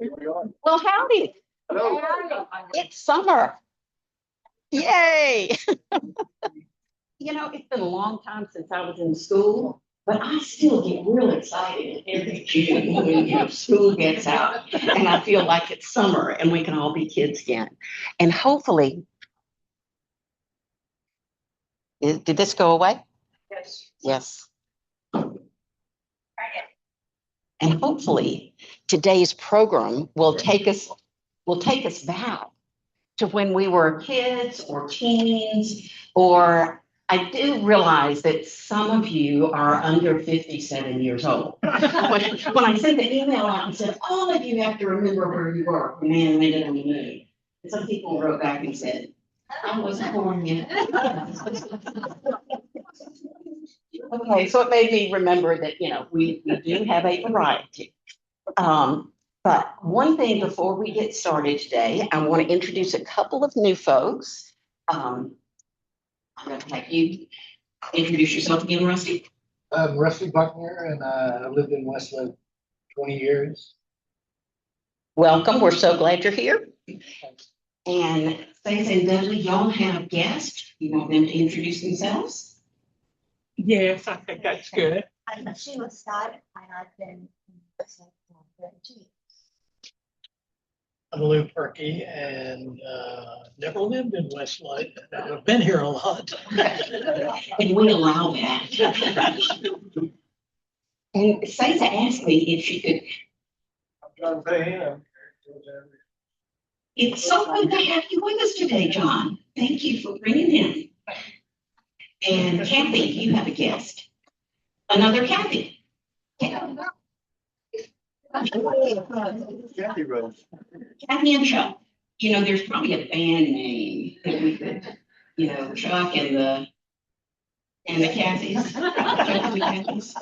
Well, howdy. Hello. It's summer. Yay. You know, it's been a long time since I was in school, but I still get real excited every June when school gets out. And I feel like it's summer and we can all be kids again. And hopefully, did this go away? Yes. Yes. And hopefully today's program will take us back to when we were kids or teens, or I do realize that some of you are under 57 years old. When I sent the email out and said, all of you have to remember where you were when man landed on the moon. And some people wrote back and said, I wasn't born yet. Okay, so it made me remember that, we do have a variety. But one thing before we get started today, I want to introduce a couple of new folks. I'm going to have you introduce yourself again, Rusty. I'm Rusty Buckner, and I lived in Westlake 20 years. Welcome. We're so glad you're here. And Stacey and Dudley, y'all have guests. You want them to introduce themselves? Yes, I think that's good. I'm Sheila Scott, and I've been in Westlake for 32 years. I'm Lou Perky and never lived in Westlake. I've been here a lot. And we allow that. And Stacey asked me if she could. I'm John Fahey. It's so good to have you with us today, John. Thank you for bringing him. And Kathy, you have a guest. Another Kathy. Kathy Rose. Kathy and Chuck. There's probably a band name that we could, Chuck and the Kathys. Chuck and the Kathys.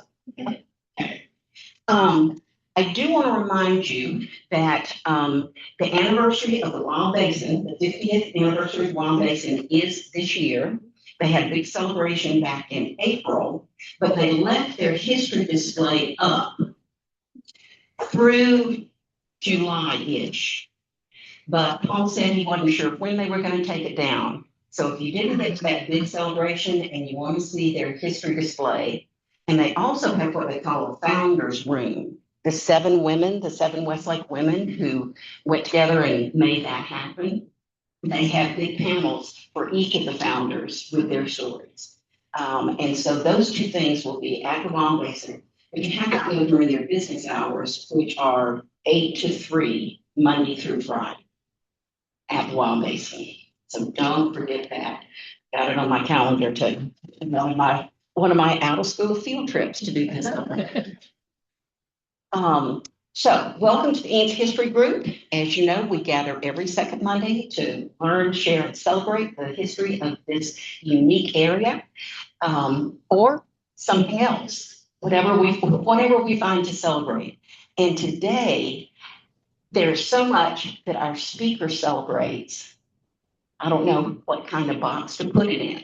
I do want to remind you that the anniversary of the Wild Basin, the 50th anniversary of Wild Basin is this year. They had a big celebration back in April, but they left their history display up through July-ish. But Paul said he wasn't sure when they were going to take it down. So if you didn't get to that big celebration and you want to see their history display, and they also have what they call a founder's room. The seven Westlake women who went together and made that happen. They have big panels for each of the founders with their stories. And so those two things will be at the Wild Basin. But you have to go during their business hours, which are 8 to 3, Monday through Friday at the Wild Basin. So don't forget that. Got it on my calendar to one of my out of school field trips to do this. So welcome to the Ames History Group. As you know, we gather every second Monday to learn, share, and celebrate the history of this unique area, or something else, whatever we find to celebrate. And today, there's so much that our speaker celebrates. I don't know what kind of box to put it in.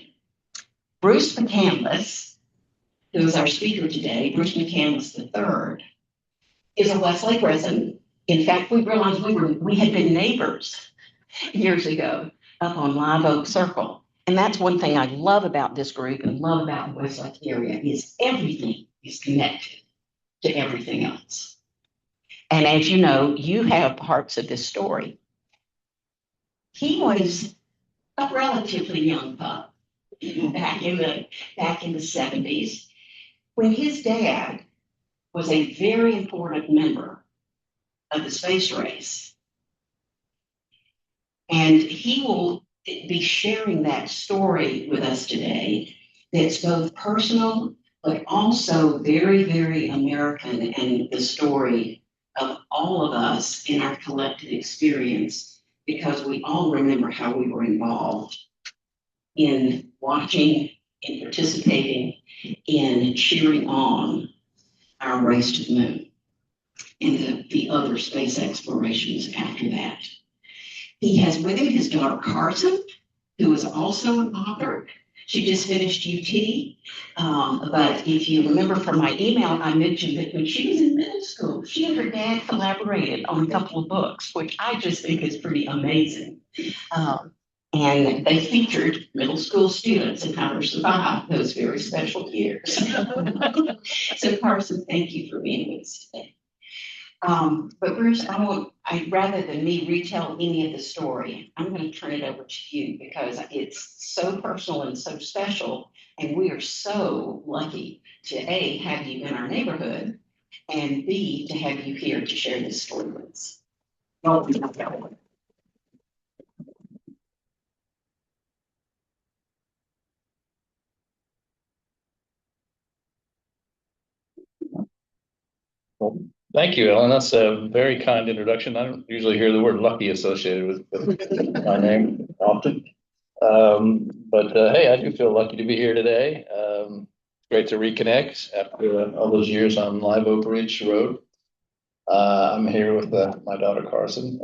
Bruce McCandless, who is our speaker today, Bruce McCandless III, is a Westlake resident. In fact, we realized we had been neighbors years ago up on Live Oak Circle. And that's one thing I love about this group and love about the Westlake area is everything is connected to everything else. And as you know, you have parts of this story. He was a relatively young pup back in the 70s when his dad was a very important member of the space race. And he will be sharing that story with us today that's both personal, but also very, very American and the story of all of us in our collective experience, because we all remember how we were involved in watching, in participating, in cheering on our race to the moon and the other space explorations after that. He has with him his daughter Carson, who is also an author. She just finished UT. But if you remember from my email, I mentioned that when she was in middle school, she and her dad collaborated on a couple of books, which I just think is pretty amazing. And they featured middle school students and how to survive those very special years. So Carson, thank you for being with us today. But Bruce, rather than me retell any of the story, I'm going to turn it over to you because it's so personal and so special. And we are so lucky to A, have you in our neighborhood, and B, to have you here to share this story with us. No, Well, thank you, Ellen. That's a very kind introduction. I don't usually hear the word lucky associated with my name often. But hey, I do feel lucky to be here today. Great to reconnect after all those years on Live Oak Ridge Road. I'm here with my daughter Carson,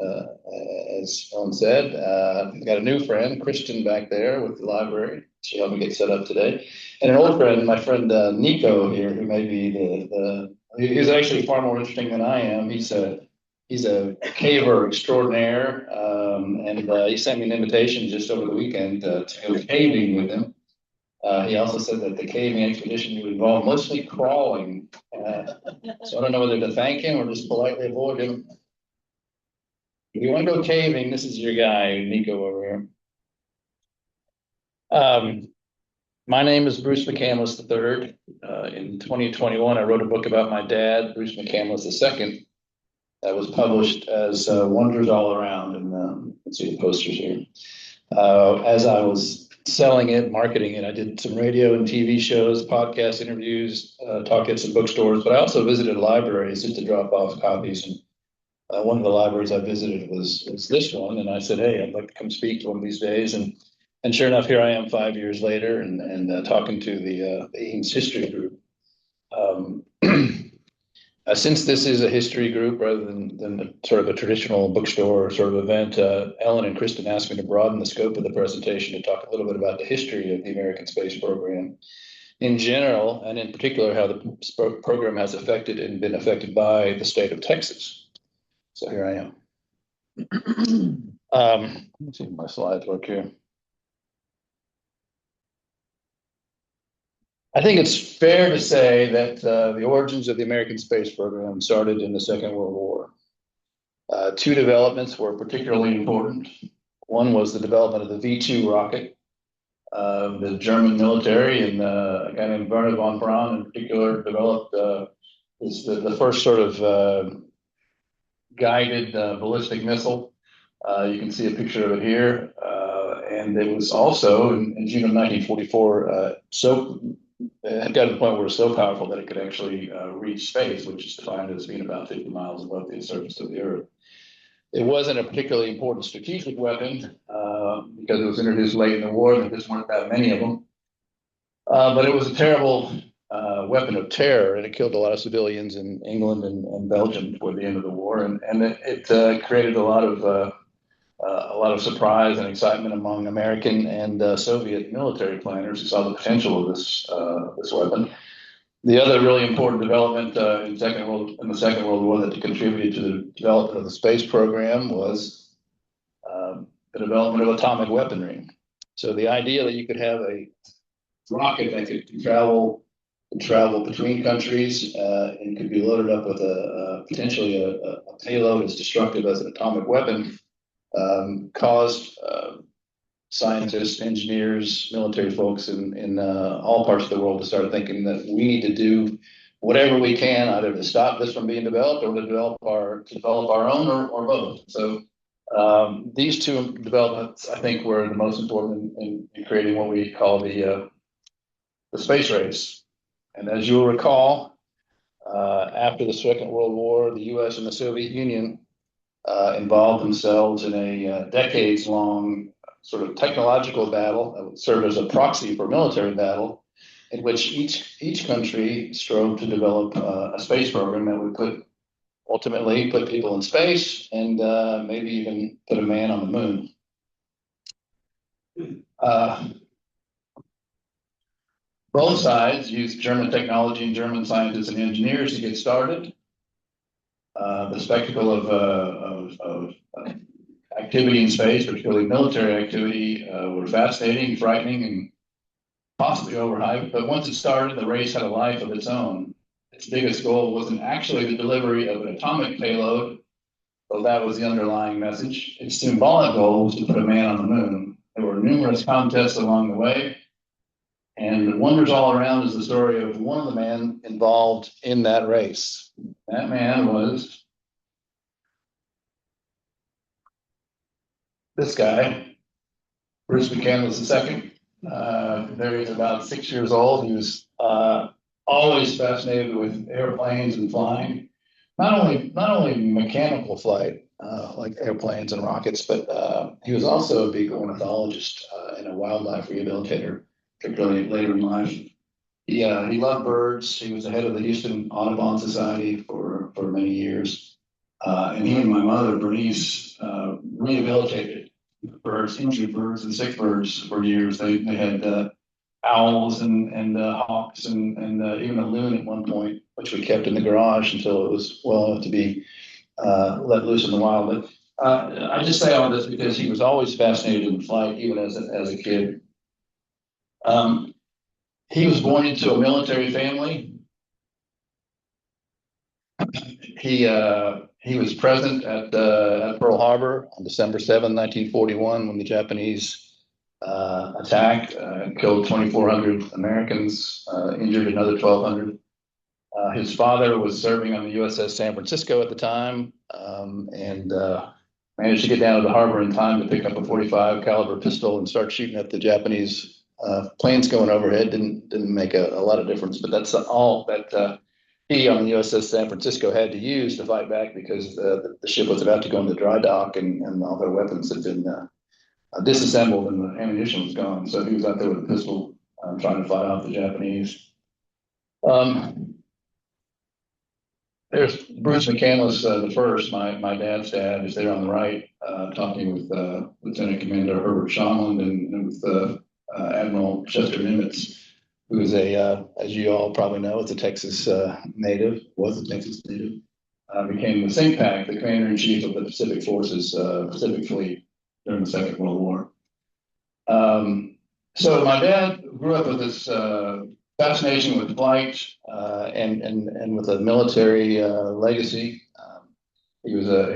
as Ellen said. I've got a new friend, Christian, back there with the library. She helped me get set up today. And an old friend, my friend Nico here, who may be he's actually far more interesting than I am. He's a caver extraordinaire, and he sent me an invitation just over the weekend to go caving with him. He also said that the caving expedition would involve mostly crawling. So I don't know whether to thank him or just politely avoid him. If you want to go caving, this is your guy, Nico, over here. My name is Bruce McCandless III. In 2021, I wrote a book about my dad, Bruce McCandless II, that was published as Wonders All Around. And you can see the posters here. As I was selling it, marketing it, I did some radio and TV shows, podcast interviews, talk at some bookstores, but I also visited libraries just to drop off copies. And one of the libraries I visited was this one. And I said, hey, I'd like to come speak one of these days. And sure enough, here I am 5 years later and talking to the Eames History Group. Since this is a history group rather than sort of a traditional bookstore sort of event, Ellen and Kristen asked me to broaden the scope of the presentation to talk a little bit about the history of the American space program in general, and in particular how the program has affected and been affected by the state of Texas. So here I am. Let's see if my slides work here. I think it's fair to say that the origins of the American space program started in the Second World War. Two developments were particularly important. One was the development of the V-2 rocket. The German military and a guy named Wernher von Braun in particular developed the first sort of guided ballistic missile. You can see a picture of it here. And it was also in June of 1944, it had got to the point where it was so powerful that it could actually reach space, which is defined as being about 50 miles above the surface of the Earth. It wasn't a particularly important strategic weapon because it was introduced late in the war. There just weren't that many of them. But it was a terrible weapon of terror, and it killed a lot of civilians in England and Belgium toward the end of the war. And it created a lot of surprise and excitement among American and Soviet military planners who saw the potential of this weapon. The other really important development in the Second World War that contributed to the development of the space program was the development of atomic weaponry. So the idea that you could have a rocket that could travel between countries and could be loaded up with potentially a payload as destructive as an atomic weapon caused scientists, engineers, military folks in all parts of the world to start thinking that we need to do whatever we can either to stop this from being developed or to develop our own or both. So these two developments, I think, were the most important in creating what we call the space race. And as you'll recall, after the Second World War, the U.S. and the Soviet Union involved themselves in a decades-long sort of technological battle that would serve as a proxy for military battle, in which each country strove to develop a space program that would ultimately put people in space and maybe even put a man on the moon. Both sides used German technology and German scientists and engineers to get started. The spectacle of activity in space, particularly military activity, were fascinating, frightening, and possibly overhyped. But once it started, the race had a life of its own. Its biggest goal wasn't actually the delivery of an atomic payload, though that was the underlying message. Its symbolic goal was to put a man on the moon. There were numerous contests along the way, and the wonders all around is the story of one of the men involved in that race. That man was this guy, Bruce McCandless II. There he was about 6 years old. He was always fascinated with airplanes and flying. Not only mechanical flight, like airplanes and rockets, but he was also a big ornithologist and a wildlife rehabilitator, particularly later in life. He loved birds. He was the head of the Houston Audubon Society for many years. And he and my mother, Bernice, rehabilitated birds, injured birds and sick birds for years. They had owls and hawks and even a loon at one point, which we kept in the garage until it was well enough to be let loose in the wild. But I just say all this because he was always fascinated in flight, even as a kid. He was born into a military family. He was present at Pearl Harbor on December 7, 1941, when the Japanese attack killed 2,400 Americans, injured another 1,200. His father was serving on the USS San Francisco at the time, and managed to get down to the harbor in time to pick up a .45 caliber pistol and start shooting at the Japanese planes going overhead. Didn't make a lot of difference, but that's all that he on the USS San Francisco had to use to fight back, because the ship was about to go into dry dock and all their weapons had been disassembled and the ammunition was gone. So he was out there with a pistol trying to fight off the Japanese. There's Bruce McCandless, the first, my dad's dad, is there on the right, talking with Lieutenant Commander Herbert Shomland and with Admiral Chester Nimitz, who is as you all probably know, is a Texas native, was a Texas native, became the CINCPAC, the Commander-in-Chief of the Pacific Forces, Pacific Fleet during the Second World War. So my dad grew up with this fascination with flight and with a military legacy. He was a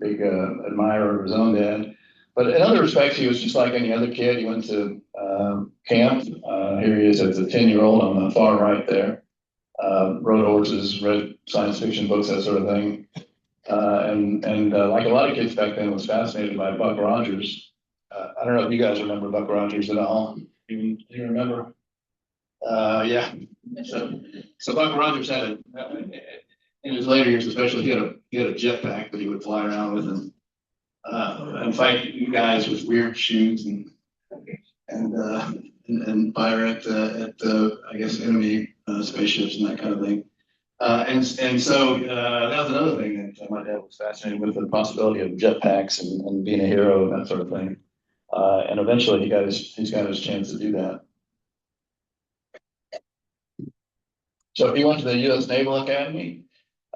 big admirer of his own dad, but in other respects, he was just like any other kid. He went to camp. Here he is as a 10-year-old on the far right there. Rode horses, read science fiction books, that sort of thing. And like a lot of kids back then, was fascinated by Buck Rogers. I don't know if you guys remember Buck Rogers at all. Do you remember? Yeah. So Buck Rogers had in his later years, especially, he had a jetpack that he would fly around with and fight you guys with weird shoes and fire at I guess enemy spaceships and that kind of thing. And so that was another thing that my dad was fascinated with, the possibility of jetpacks and being a hero and that sort of thing. And eventually he's got his chance to do that. So he went to the U.S. Naval Academy.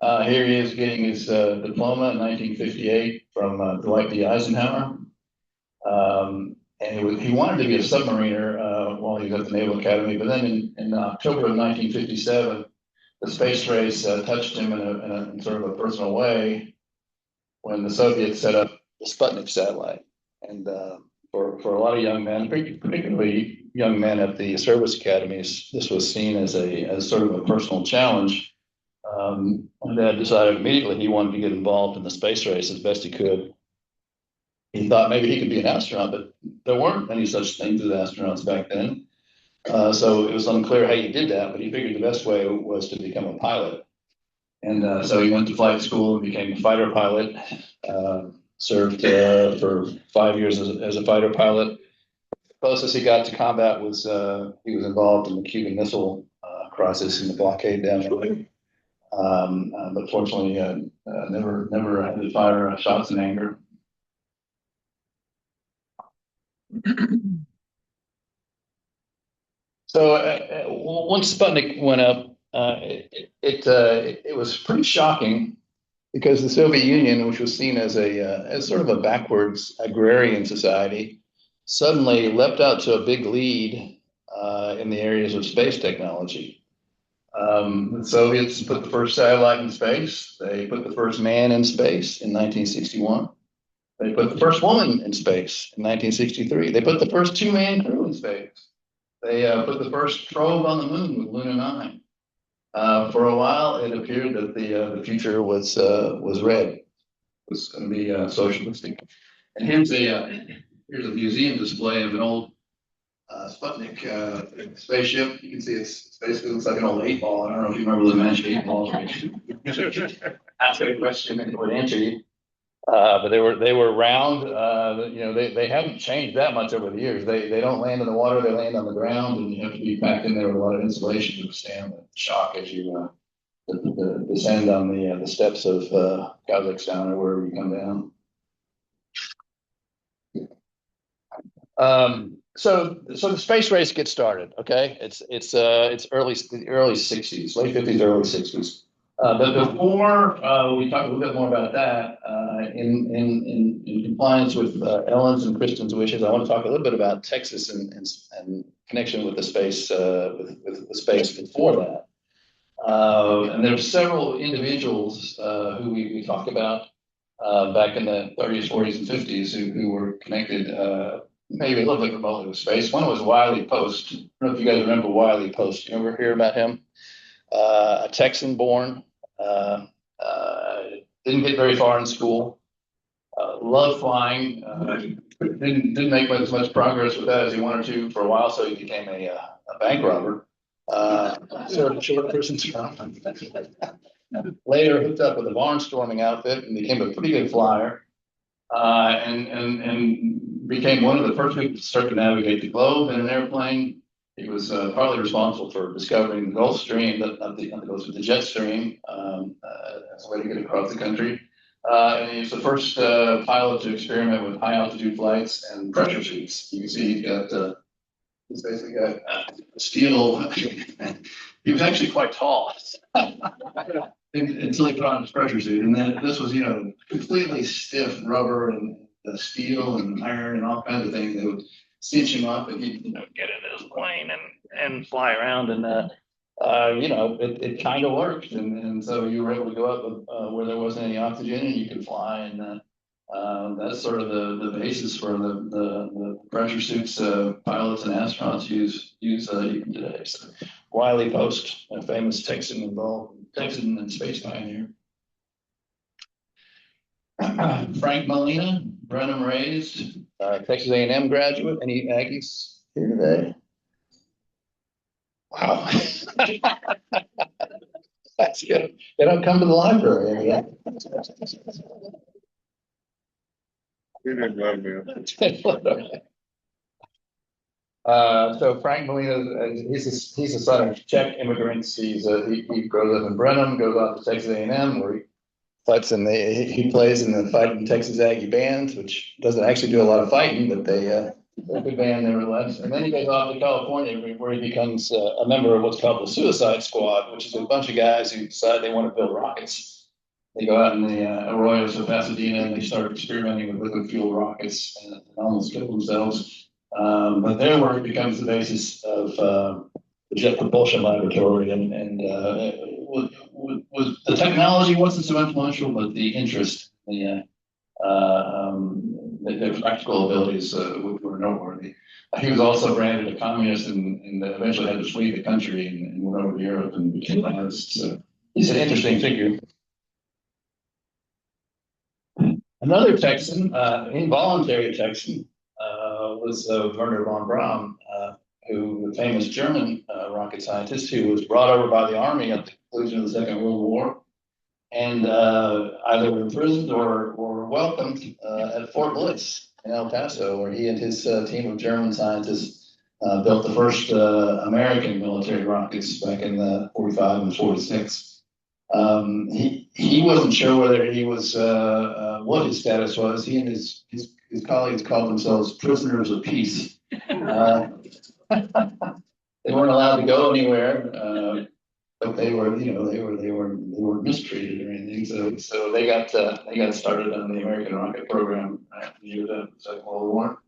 Here he is getting his diploma in 1958 from Dwight D. Eisenhower. And he wanted to be a submariner while he was at the Naval Academy. But then in October of 1957, the space race touched him in sort of a personal way when the Soviets set up the Sputnik satellite. And for a lot of young men, particularly young men at the service academies, this was seen as sort of a personal challenge. And Dad decided immediately he wanted to get involved in the space race as best he could. He thought maybe he could be an astronaut, but there weren't any such things as astronauts back then. So it was unclear how you did that, but he figured the best way was to become a pilot. And so he went to flight school and became a fighter pilot, served for 5 years as a fighter pilot. The closest he got to combat was he was involved in the Cuban Missile Crisis in the blockade down there. But fortunately, never had to fire shots in anger. So once Sputnik went up, it was pretty shocking because the Soviet Union, which was seen as as sort of a backwards agrarian society, suddenly leapt out to a big lead in the areas of space technology. The Soviets put the first satellite in space. They put the first man in space in 1961. They put the first woman in space in 1963. They put the first two-man crew in space. They put the first probe on the moon with Luna 9. For a while, it appeared that the future was red. It was going to be socialistic. And here's a museum display of an old Sputnik spaceship. You can see it basically looks like an old 8-ball. I don't know if you remember the magic 8-balls. Ask a question and it would answer you. But they were round. They haven't changed that much over the years. They don't land in the water; they land on the ground, and you have to be packed in there with a lot of insulation to withstand the shock as you descend on the steps of Kazakhstan or wherever you come down. So the space race gets started. Okay, it's early 60s, late 50s, early 60s. But before we talk a little bit more about that, in compliance with Ellen's and Kristen's wishes, I want to talk a little bit about Texas and connection with the space with the space before that. And there are several individuals who we talked about back in the 30s, 40s, and 50s who were connected maybe a little bit remotely with space. One was Wiley Post. I don't know if you guys remember Wiley Post. You ever hear about him? A Texan born. Didn't get very far in school. Loved flying. Didn't make as much progress with that as he wanted to for a while, so he became a bank robber. Sort of short person's term. Later hooked up with a barnstorming outfit and became a pretty good flyer. And became one of the first people to start to navigate the globe in an airplane. He was partly responsible for discovering the Gulf Stream, the jet stream, as a way to get across the country. And he was the first pilot to experiment with high altitude flights and pressure suits. You can see he's basically got steel. He was actually quite tall until he put on his pressure suit. And then this was, completely stiff rubber and steel and iron and all kinds of things that would cinch him up, and he'd get into his plane and fly around, and it kind of worked, and so you were able to go up where there wasn't any oxygen, and you could fly, and that's sort of the basis for the pressure suits pilots and astronauts use even today. So Wiley Post, a famous Texan and space pioneer. Frank Molina, Brenham raised, Texas A&M graduate. Any Aggies here today? Wow. That's good. They don't come to the library yet. He didn't love me. So Frank Molina, he's a son of Czech immigrants. He grows up in Brenham, goes off to Texas A&M, where he plays in the Fighting Texas Aggie Band, which doesn't actually do a lot of fighting, but they're a good band nevertheless. And then he goes off to California, where he becomes a member of what's called the Suicide Squad, which is a bunch of guys who decide they want to build rockets. They go out in the arroyos of Pasadena and they start experimenting with liquid fuel rockets and almost kill themselves. But their work becomes the basis of the Jet Propulsion Laboratory, and the technology wasn't so influential, but the interest, the practical abilities were noteworthy. He was also branded a communist and eventually had to flee the country and went over to Europe and became an artist. So he's an interesting figure. Another Texan, involuntary Texan, was Wernher von Braun, who the famous German rocket scientist who was brought over by the army at the conclusion of the Second World War, and either imprisoned or welcomed at Fort Bliss in El Paso, where he and his team of German scientists built the first American military rockets back in the 45 and 46. He wasn't sure whether he was what his status was. He and his colleagues called themselves prisoners of peace. They weren't allowed to go anywhere. but they were, they were mistreated or anything. So they got started on the American rocket program near the Second World War.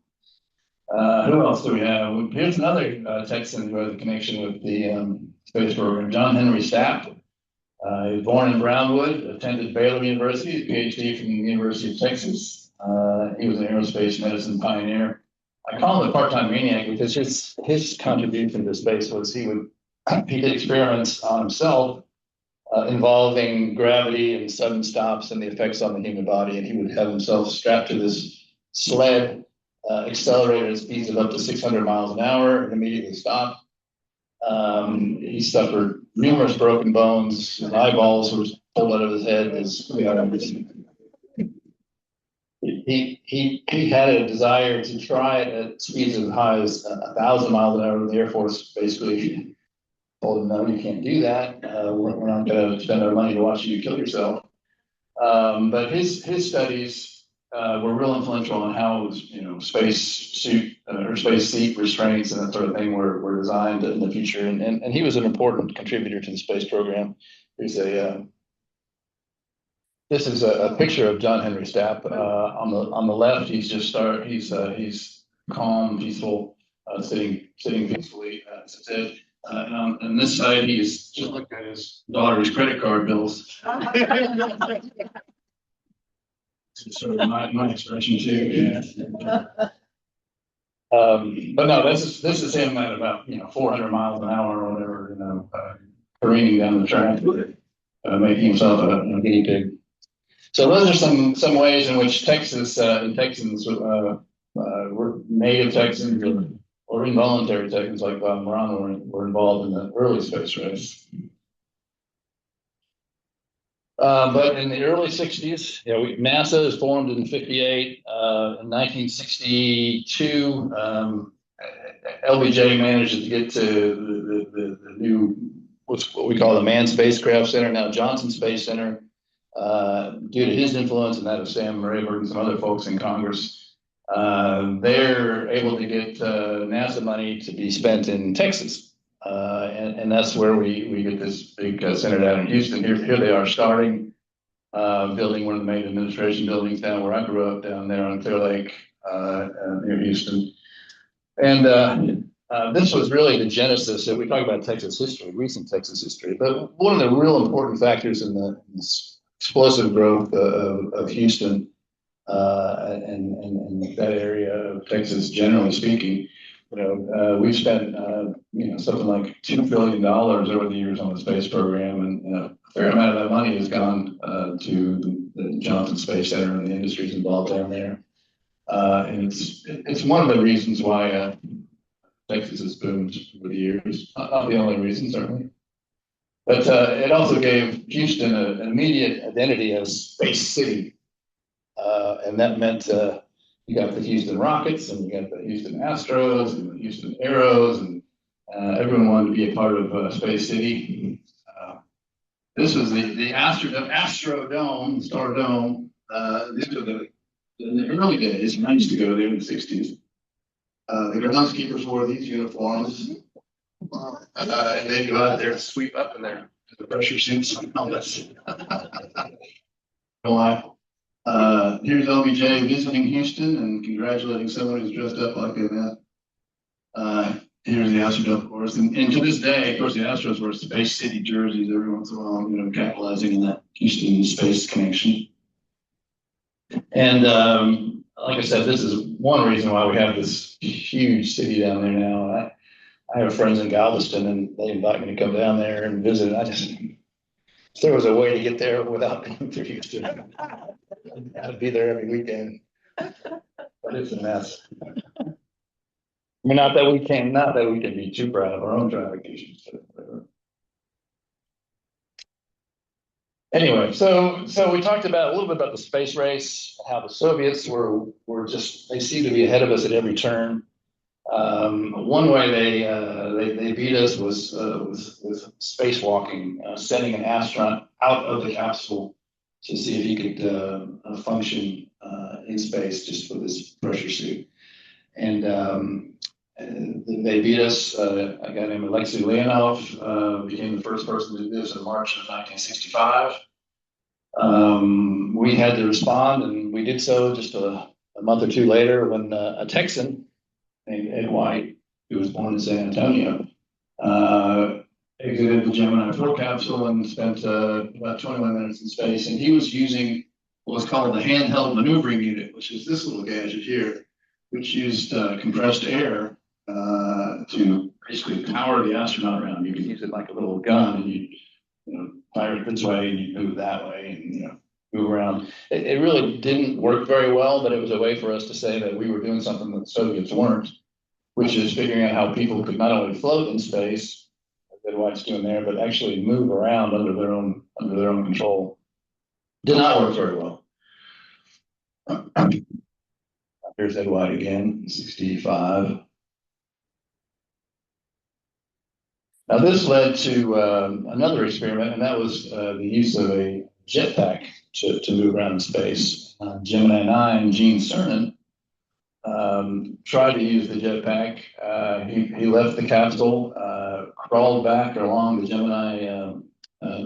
Who else do we have? Here's another Texan who has a connection with the space program, John Henry Stapp. He was born in Brownwood, attended Baylor University, PhD from the University of Texas. He was an aerospace medicine pioneer. I call him a part-time maniac because his contribution to space was he did experiments on himself involving gravity and sudden stops and the effects on the human body, and he would have himself strapped to this sled, accelerated at speeds of up to 600 miles an hour, and immediately stop. He suffered numerous broken bones. His eyeballs were pulled out of his head. He had a desire to try it at speeds as high as 1,000 miles an hour. The Air Force basically told him, "No, you can't do that. We're not going to spend our money to watch you kill yourself." But his studies were real influential on how space suit or space seat restraints and that sort of thing were designed in the future. And he was an important contributor to the space program. This is a picture of John Henry Stapp. On the left, he's calm, peaceful, sitting peacefully. And on this side, he's just looked at his daughter's credit card bills. Sort of my expression too. Yeah. But no, this is him at about 400 miles an hour or whatever, careening down the track, making himself a guinea pig. So those are some ways in which Texans were native Texans or involuntary Texans like Bob Morano were involved in the early space race. But in the early 60s, NASA is formed in 58. In 1962, LBJ manages to get to the new, what we call the Manned Spacecraft Center, now Johnson Space Center, due to his influence and that of Sam Rayburn and some other folks in Congress. They're able to get NASA money to be spent in Texas. And that's where we get this big center down in Houston. Here they are starting, building one of the main administration buildings down where I grew up, down there on Clear Lake near Houston. And this was really the genesis. We talk about Texas history, recent Texas history, but one of the real important factors in the explosive growth of Houston and that area of Texas, generally speaking. We've spent something like $2 billion over the years on the space program, and a fair amount of that money has gone to the Johnson Space Center and the industries involved down there. And it's one of the reasons why Texas has boomed over the years. Not the only reason, certainly, but it also gave Houston an immediate identity as Space City, and that meant. You got the Houston Rockets, and you got the Houston Astros, and the Houston Aeros, and everyone wanted to be a part of Space City. This was the Astrodome, Stardome. These are in the early days, and I used to go there in the 60s. The groundskeepers wore these uniforms, and they'd go out there and sweep up in their pressure suits and helmets. Why? Here's LBJ visiting Houston and congratulating someone who's dressed up like that. Here's the Astrodome, of course. And to this day, of course, the Astros wear Space City jerseys every once in a while, capitalizing on that Houston space connection. And like I said, this is one reason why we have this huge city down there now. I have friends in Galveston, and they invite me to come down there and visit. If there was a way to get there without going through Houston, I'd be there every weekend. But it's a mess. I mean, not that we can be too proud of our own vacations. Anyway, so we talked about a little bit about the space race, how the Soviets were they seem to be ahead of us at every turn. One way they beat us was with spacewalking, sending an astronaut out of the capsule to see if he could function in space just with his pressure suit. And And they beat us. A guy named Alexei Leonov became the first person to do this in March of 1965. We had to respond, and we did so just a month or two later when a Texan named Ed White, who was born in San Antonio, exited the Gemini 4 capsule and spent about 21 minutes in space. And he was using what was called the handheld maneuvering unit, which is this little gadget here, which used compressed air to basically power the astronaut around. You could use it like a little gun, and you fire it this way and you move that way, and move around. It really didn't work very well, but it was a way for us to say that we were doing something that the Soviets weren't, which is figuring out how people could not only float in space, as Ed White's doing there, but actually move around under their own control. Did not work very well. Here's Ed White again, 65. Now this led to another experiment, and that was the use of a jetpack to move around in space. Gemini 9, Gene Cernan, tried to use the jetpack. He left the capsule, crawled back along the Gemini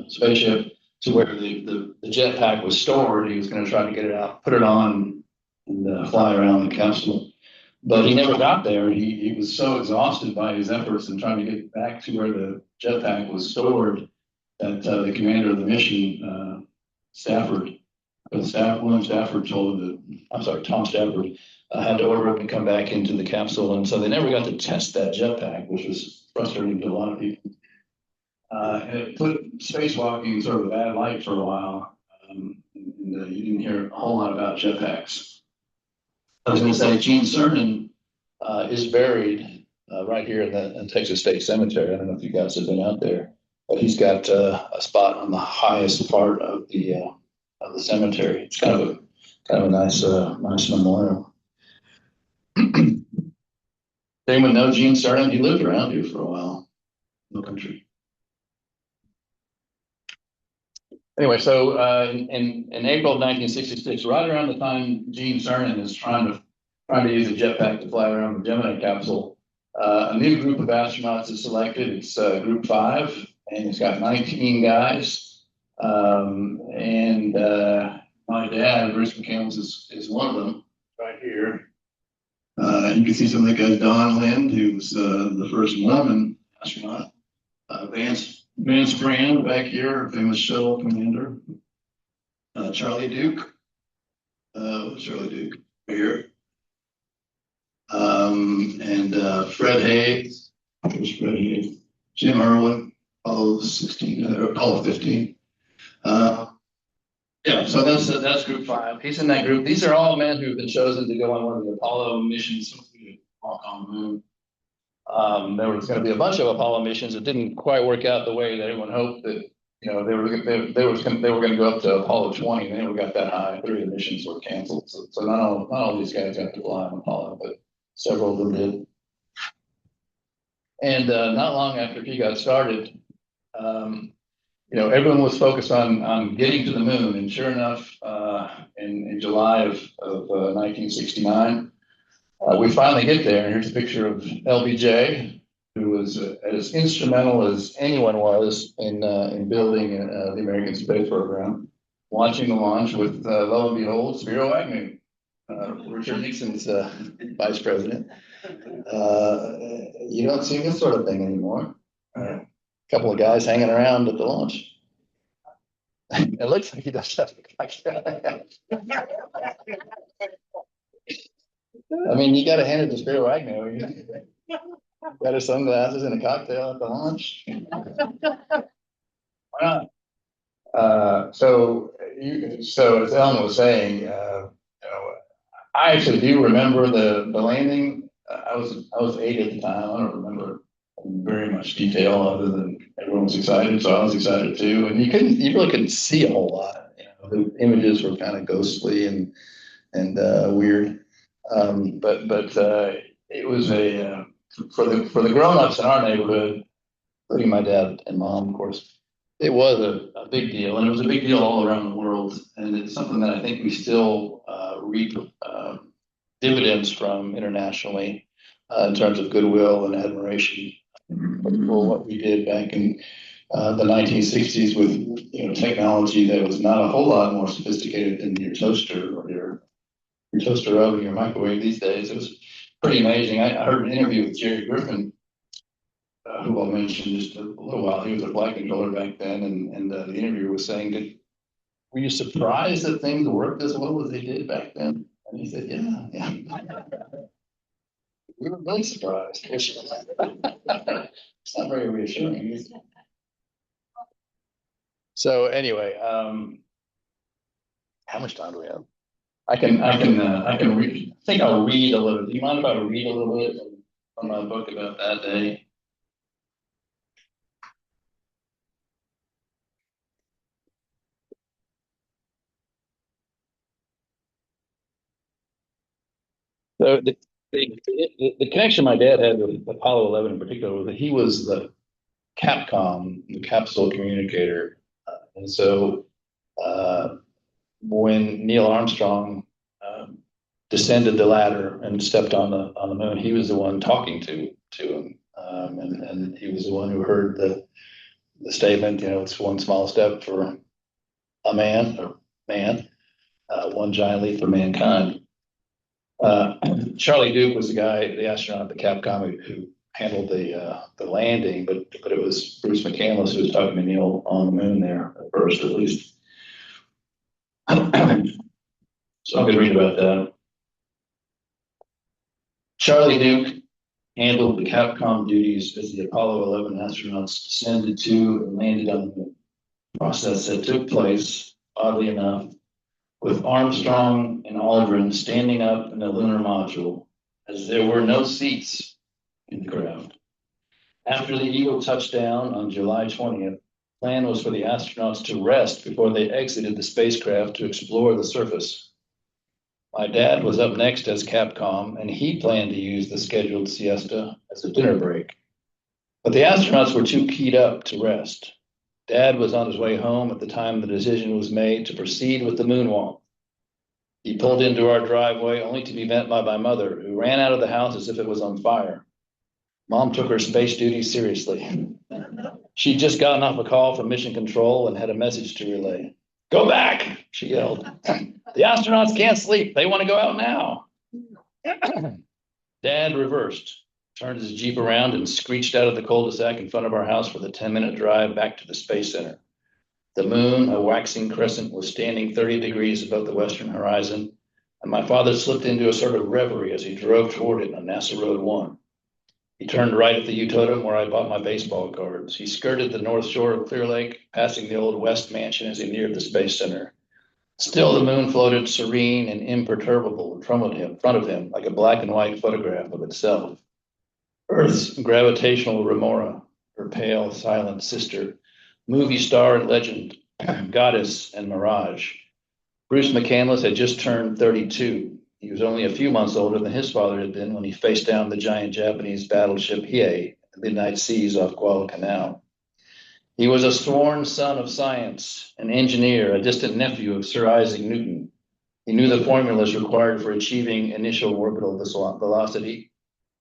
spaceship to where the jetpack was stored. He was going to try to get it out, put it on, and fly around the capsule. But he never got there. He was so exhausted by his efforts in trying to get back to where the jetpack was stored that the commander of the mission, William Stafford told him Tom Stafford had to order him to come back into the capsule. And so they never got to test that jetpack, which was frustrating to a lot of people. And it put spacewalking in sort of a bad light for a while. And you didn't hear a whole lot about jetpacks. I was going to say, Gene Cernan is buried right here in the Texas State Cemetery. I don't know if you guys have been out there, but he's got a spot on the highest part of the cemetery. It's kind of a nice memorial. Anyone know Gene Cernan? He lived around here for a while in the country. Anyway, so in April of 1966, right around the time Gene Cernan is trying to use a jetpack to fly around the Gemini capsule, a new group of astronauts is selected. It's Group 5, and it's got 19 guys. And my dad, Bruce McCandless, is one of them right here. You can see some of the guys, Don Lind, who was the first Mormon astronaut, Vance Brand back here, famous shuttle commander. Charlie Duke. Charlie Duke here. And Fred Hayes. There's Fred Hayes. Jim Irwin, Apollo 16, or Apollo 15. Yeah, so that's Group 5. He's in that group. These are all men who've been chosen to go on one of the Apollo missions to walk on the moon. There was going to be a bunch of Apollo missions that didn't quite work out the way that everyone hoped. That they were going to go up to Apollo 20. They never got that high. 3 of the missions were canceled. So not all these guys got to fly on Apollo, but several of them did. And not long after he got started, everyone was focused on getting to the moon. And sure enough, in July of 1969. We finally get there, and here's a picture of LBJ, who was as instrumental as anyone was in building the American space program, watching the launch with, lo and behold, Spiro Agnew, Richard Nixon's vice president. You don't see this sort of thing anymore. A couple of guys hanging around at the launch. It looks like he does have a I mean, you got to hand it to Spiro Agnew. Got his sunglasses and a cocktail at the launch. Why not? So as Ellen was saying, I actually do remember the landing. I was 8 at the time. I don't remember very much detail other than everyone was excited, so I was excited too. And you really couldn't see a whole lot. The images were kind of ghostly and weird. But it was for the grown-ups in our neighborhood, including my dad and mom, of course, it was a big deal, and it was a big deal all around the world. And it's something that I think we still reap dividends from internationally. in terms of goodwill and admiration for what we did back in the 1960s with, you know, technology that was not a whole lot more sophisticated than your toaster or your toaster oven, your microwave these days. It was pretty amazing. I heard an interview with Jerry Griffin, who I'll mention just a little while. He was a flight controller back then, and the interviewer was saying, were you surprised that things worked as well as they did back then? And he said, yeah. We were really surprised. It's not very reassuring. is it? So anyway, how much time do we have? I can read. I think I'll read a little. Do you mind if I read a little bit from my book about that day? So the connection my dad had with Apollo 11 in particular was that he was the Capcom, the capsule communicator, and so when Neil Armstrong descended the ladder and stepped on the moon, he was the one talking to him, and he was the one who heard the statement. You know, it's one small step for a man, one giant leap for mankind. Charlie Duke was the guy, the astronaut at the Capcom who handled the landing, but it was Bruce McCandless who was talking to Neil on the moon there at first, at least. So I'm going to read about that. Charlie Duke handled the Capcom duties as the Apollo 11 astronauts descended to and landed on the moon. Process that took place, oddly enough, with Armstrong and Aldrin standing up in the lunar module, as there were no seats in the craft. After the Eagle touchdown on July 20th, the plan was for the astronauts to rest before they exited the spacecraft to explore the surface. My dad was up next as Capcom, and he planned to use the scheduled siesta as a dinner break. But the astronauts were too keyed up to rest. Dad was on his way home at the time the decision was made to proceed with the moonwalk. He pulled into our driveway only to be met by my mother, who ran out of the house as if it was on fire. Mom took her space duty seriously. She'd just gotten off a call from Mission Control and had a message to relay. Go back, she yelled. The astronauts can't sleep. They want to go out now. Dad reversed, turned his Jeep around and screeched out of the cul-de-sac in front of our house for the 10-minute drive back to the Space Center. The moon, a waxing crescent, was standing 30 degrees above the western horizon, and my father slipped into a sort of reverie as he drove toward it on NASA Road 1. He turned right at the Utotem where I bought my baseball cards. He skirted the north shore of Clear Lake, passing the old West Mansion as he neared the Space Center. Still, the moon floated serene and imperturbable in front of him, like a black and white photograph of itself. Earth's gravitational remora, her pale, silent sister, movie star and legend, goddess and mirage. Bruce McCandless had just turned 32. He was only a few months older than his father had been when he faced down the giant Japanese battleship Hiei at the midnight seas off Guadalcanal. He was a sworn son of science, an engineer, a distant nephew of Sir Isaac Newton. He knew the formulas required for achieving initial orbital velocity,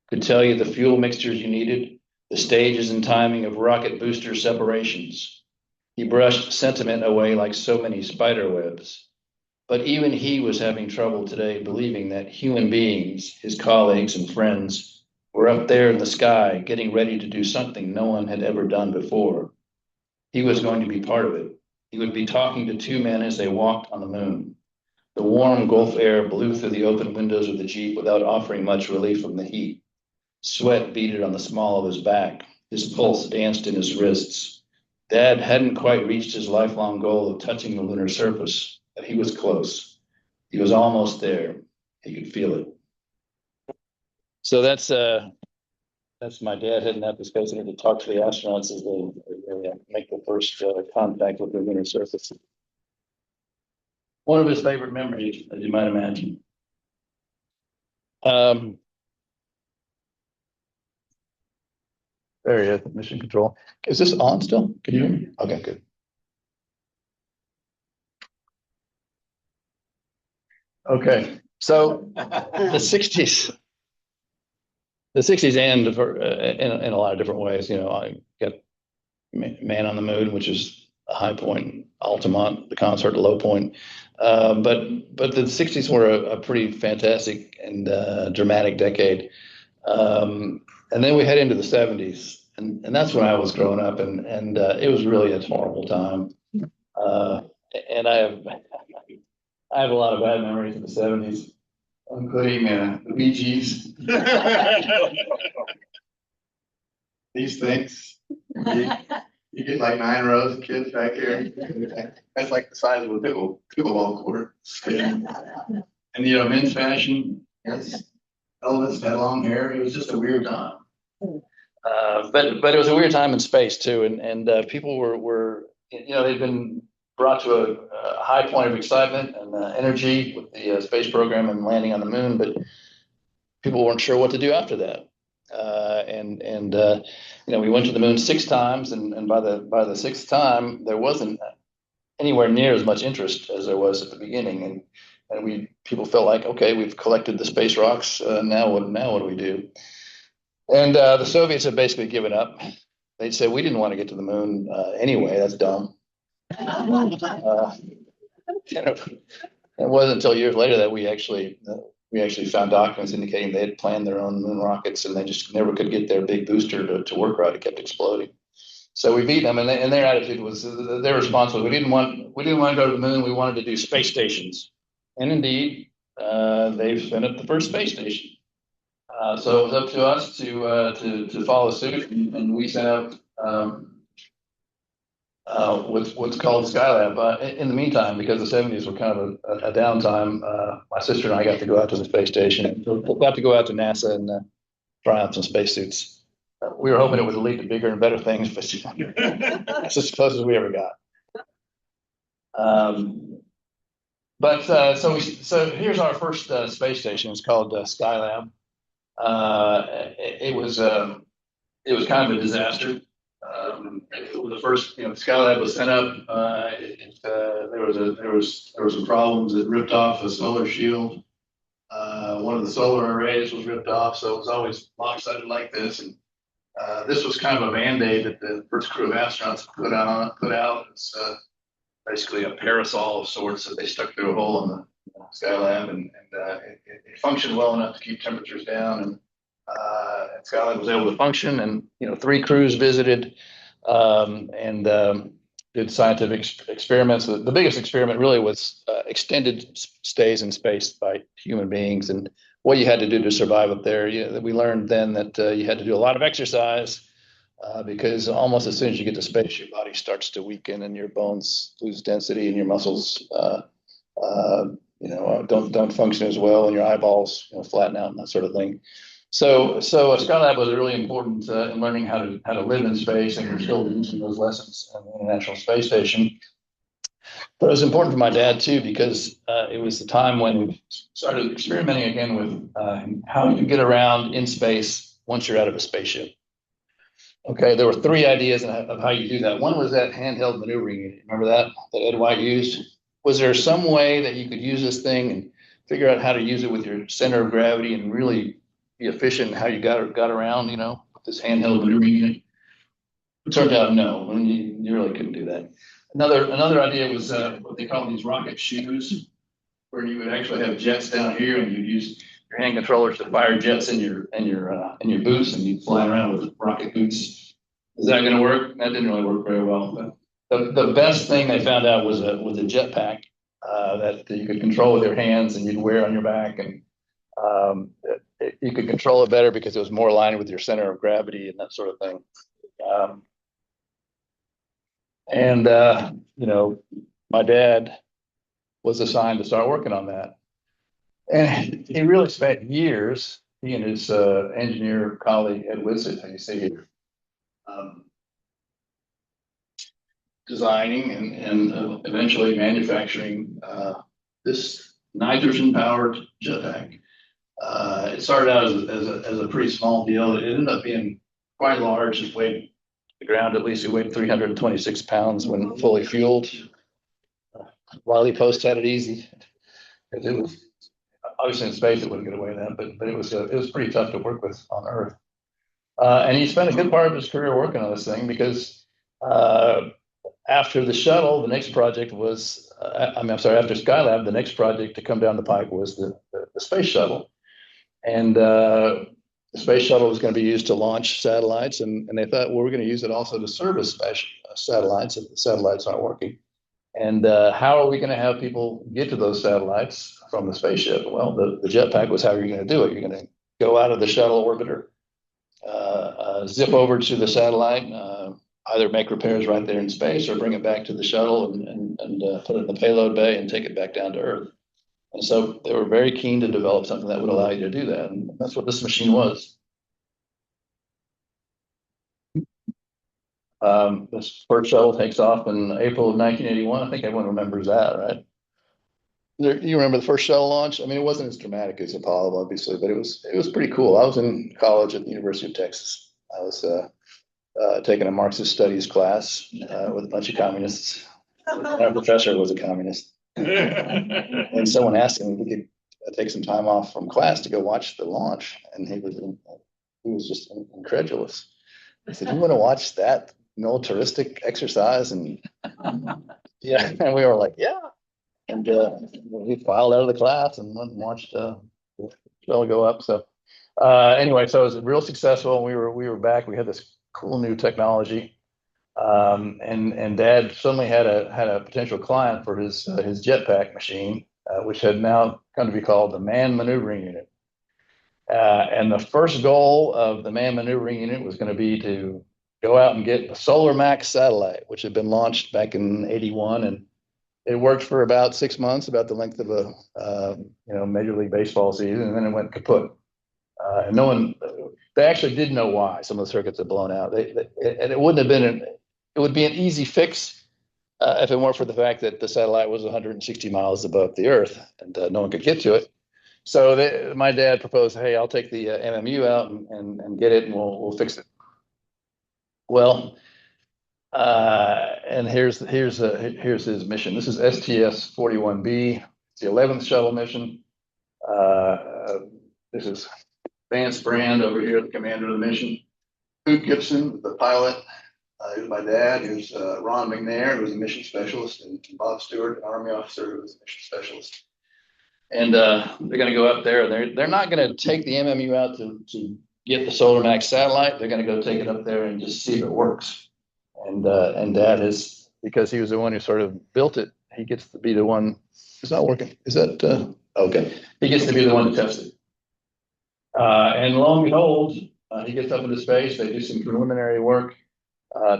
could tell you the fuel mixtures you needed, the stages and timing of rocket booster separations. He brushed sentiment away like so many spider webs. But even he was having trouble today believing that human beings, his colleagues and friends, were up there in the sky getting ready to do something no one had ever done before. He was going to be part of it. He would be talking to two men as they walked on the moon. The warm Gulf air blew through the open windows of the Jeep without offering much relief from the heat. Sweat beaded on the small of his back. His pulse danced in his wrists. Dad hadn't quite reached his lifelong goal of touching the lunar surface, but he was close. He was almost there. He could feel it. So that's my dad heading out to space to talk to the astronauts as they make the first contact with the lunar surface. One of his favorite memories, as you might imagine. There he is, Mission Control. Is this on still? Can you hear me? Okay, good. Okay, so the 60s. the sixties end in a lot of different ways. You know, I got Man on the Moon, which is a high point, Altamont, the concert, a low point. But the sixties were a pretty fantastic and dramatic decade. And then we head into the seventies, and that's when I was growing up, and it was really a horrible time. And I have a lot of bad memories of the seventies, including the Bee Gees. These things, you get like 9 rows of kids back here. That's like the size of a pickleball court. And you know, men's fashion, yes, Elvis had long hair. It was just a weird time. But it was a weird time in space too, and people were you know, they'd been brought to a high point of excitement and energy with the space program and landing on the moon, but people weren't sure what to do after that. You know, we went to the moon 6 times, and by the 6th time, there wasn't anywhere near as much interest as there was at the beginning, and people felt like, okay, we've collected the space rocks. Now what do we do? And the Soviets had basically given up. They'd said, we didn't want to get to the moon anyway. That's dumb. You know, it wasn't until years later that we actually found documents indicating they had planned their own moon rockets, and they just never could get their big booster to work right. It kept exploding. So we beat them, and their attitude was their response was, we didn't want to go to the moon. We wanted to do space stations, and indeed, they've spun up the first space station. So it was up to us to follow suit, and we set up what's called Skylab. In the meantime, because the 70s were kind of a downtime, my sister and I got to go out to the space station. We got to go out to NASA and try out some spacesuits. We were hoping it would lead to bigger and better things, but that's as close as we ever got. So here's our first space station. It's called Skylab. It was kind of a disaster. It was the first, you know, Skylab was sent up. There was some problems. It ripped off a solar shield. One of the solar arrays was ripped off, so it was always lopsided like this. And this was kind of a band-aid that the first crew of astronauts put out. It's basically a parasol of sorts that they stuck through a hole in the Skylab, and it functioned well enough to keep temperatures down. And Skylab was able to function, and you know, 3 crews visited and did scientific experiments. The biggest experiment really was extended stays in space by human beings, and what you had to do to survive up there. We learned then that you had to do a lot of exercise because almost as soon as you get to space, your body starts to weaken and your bones lose density and your muscles don't function as well, and your eyeballs flatten out and that sort of thing. So Skylab was really important in learning how to live in space, and we're still using those lessons on the International Space Station. But it was important for my dad too, because it was the time when we started experimenting again with how you get around in space once you're out of a spaceship. Okay, there were 3 ideas of how you do that. One was that handheld maneuvering unit. Remember that Ed White used? Was there some way that you could use this thing and figure out how to use it with your center of gravity and really be efficient in how you got around, with this handheld maneuvering unit? It turned out no, you really couldn't do that. Another idea was what they call these rocket shoes, where you would actually have jets down here, and you'd use your hand controllers to fire jets in your boots, and you'd fly around with rocket boots. Is that going to work? That didn't really work very well. But the best thing they found out was a jetpack that you could control with your hands, and you'd wear on your back, and you could control it better because it was more aligned with your center of gravity and that sort of thing. My dad was assigned to start working on that. And he really spent years, he and his engineer colleague, Ed Whitsitt, who you see here, designing and eventually manufacturing this nitrogen-powered jetpack. It started out as a pretty small deal. It ended up being quite large. It weighed the ground, at least it weighed 326 pounds when fully fueled. Wiley Post had it easy. It was obviously in space it wouldn't get away then, but it was pretty tough to work with on Earth. And he spent a good part of his career working on this thing because after the shuttle, the next project was, I'm sorry, after Skylab, the next project to come down the pike was the space shuttle. And the space shuttle was going to be used to launch satellites. And they thought, well, we're going to use it also to service satellites if the satellites aren't working. And how are we going to have people get to those satellites from the spaceship? Well, the jetpack was how you're going to do it. You're going to go out of the shuttle orbiter, zip over to the satellite, either make repairs right there in space or bring it back to the shuttle and put it in the payload bay and take it back down to Earth. And so they were very keen to develop something that would allow you to do that. And that's what this machine was. This first shuttle takes off in April of 1981. I think everyone remembers that, right? You remember the first shuttle launch? I mean, it wasn't as dramatic as Apollo, obviously, but it was pretty cool. I was in college at the University of Texas. I was taking a Marxist studies class with a bunch of communists. Our professor was a communist. And someone asked him if we could take some time off from class to go watch the launch. And he was just incredulous. He said, "You want to watch that militaristic exercise?" And yeah, and we were like, "Yeah." And we filed out of the class and went and watched shuttle go up. So anyway, so it was real successful. We were back. We had this cool new technology, and Dad suddenly had a potential client for his jetpack machine, which had now come to be called the Manned Maneuvering Unit. And the first goal of the Manned Maneuvering Unit was going to be to go out and get the Solar Max satellite, which had been launched back in '81, and it worked for about 6 months, about the length of a Major League Baseball season, and then it went kaput. And no one, they actually did know why some of the circuits had blown out. And it wouldn't have been it would be an easy fix if it weren't for the fact that the satellite was 160 miles above the Earth and no one could get to it. So my dad proposed, "Hey, I'll take the MMU out and get it, and we'll fix it." Well, and here's his mission. This is STS-41B. It's the 11th shuttle mission. This is Vance Brand over here, the commander of the mission. Hoot Gibson, the pilot. Here's my dad. Here's Ron McNair, who's a mission specialist, and Bob Stewart, an Army officer who was a mission specialist. And they're going to go up there. They're not going to take the MMU out to get the Solar Max satellite. They're going to go take it up there and just see if it works. And Dad is, because he was the one who sort of built it, he gets to be the one. It's not working. Is that okay? He gets to be the one to test it. And lo and behold, he gets up into space. They do some preliminary work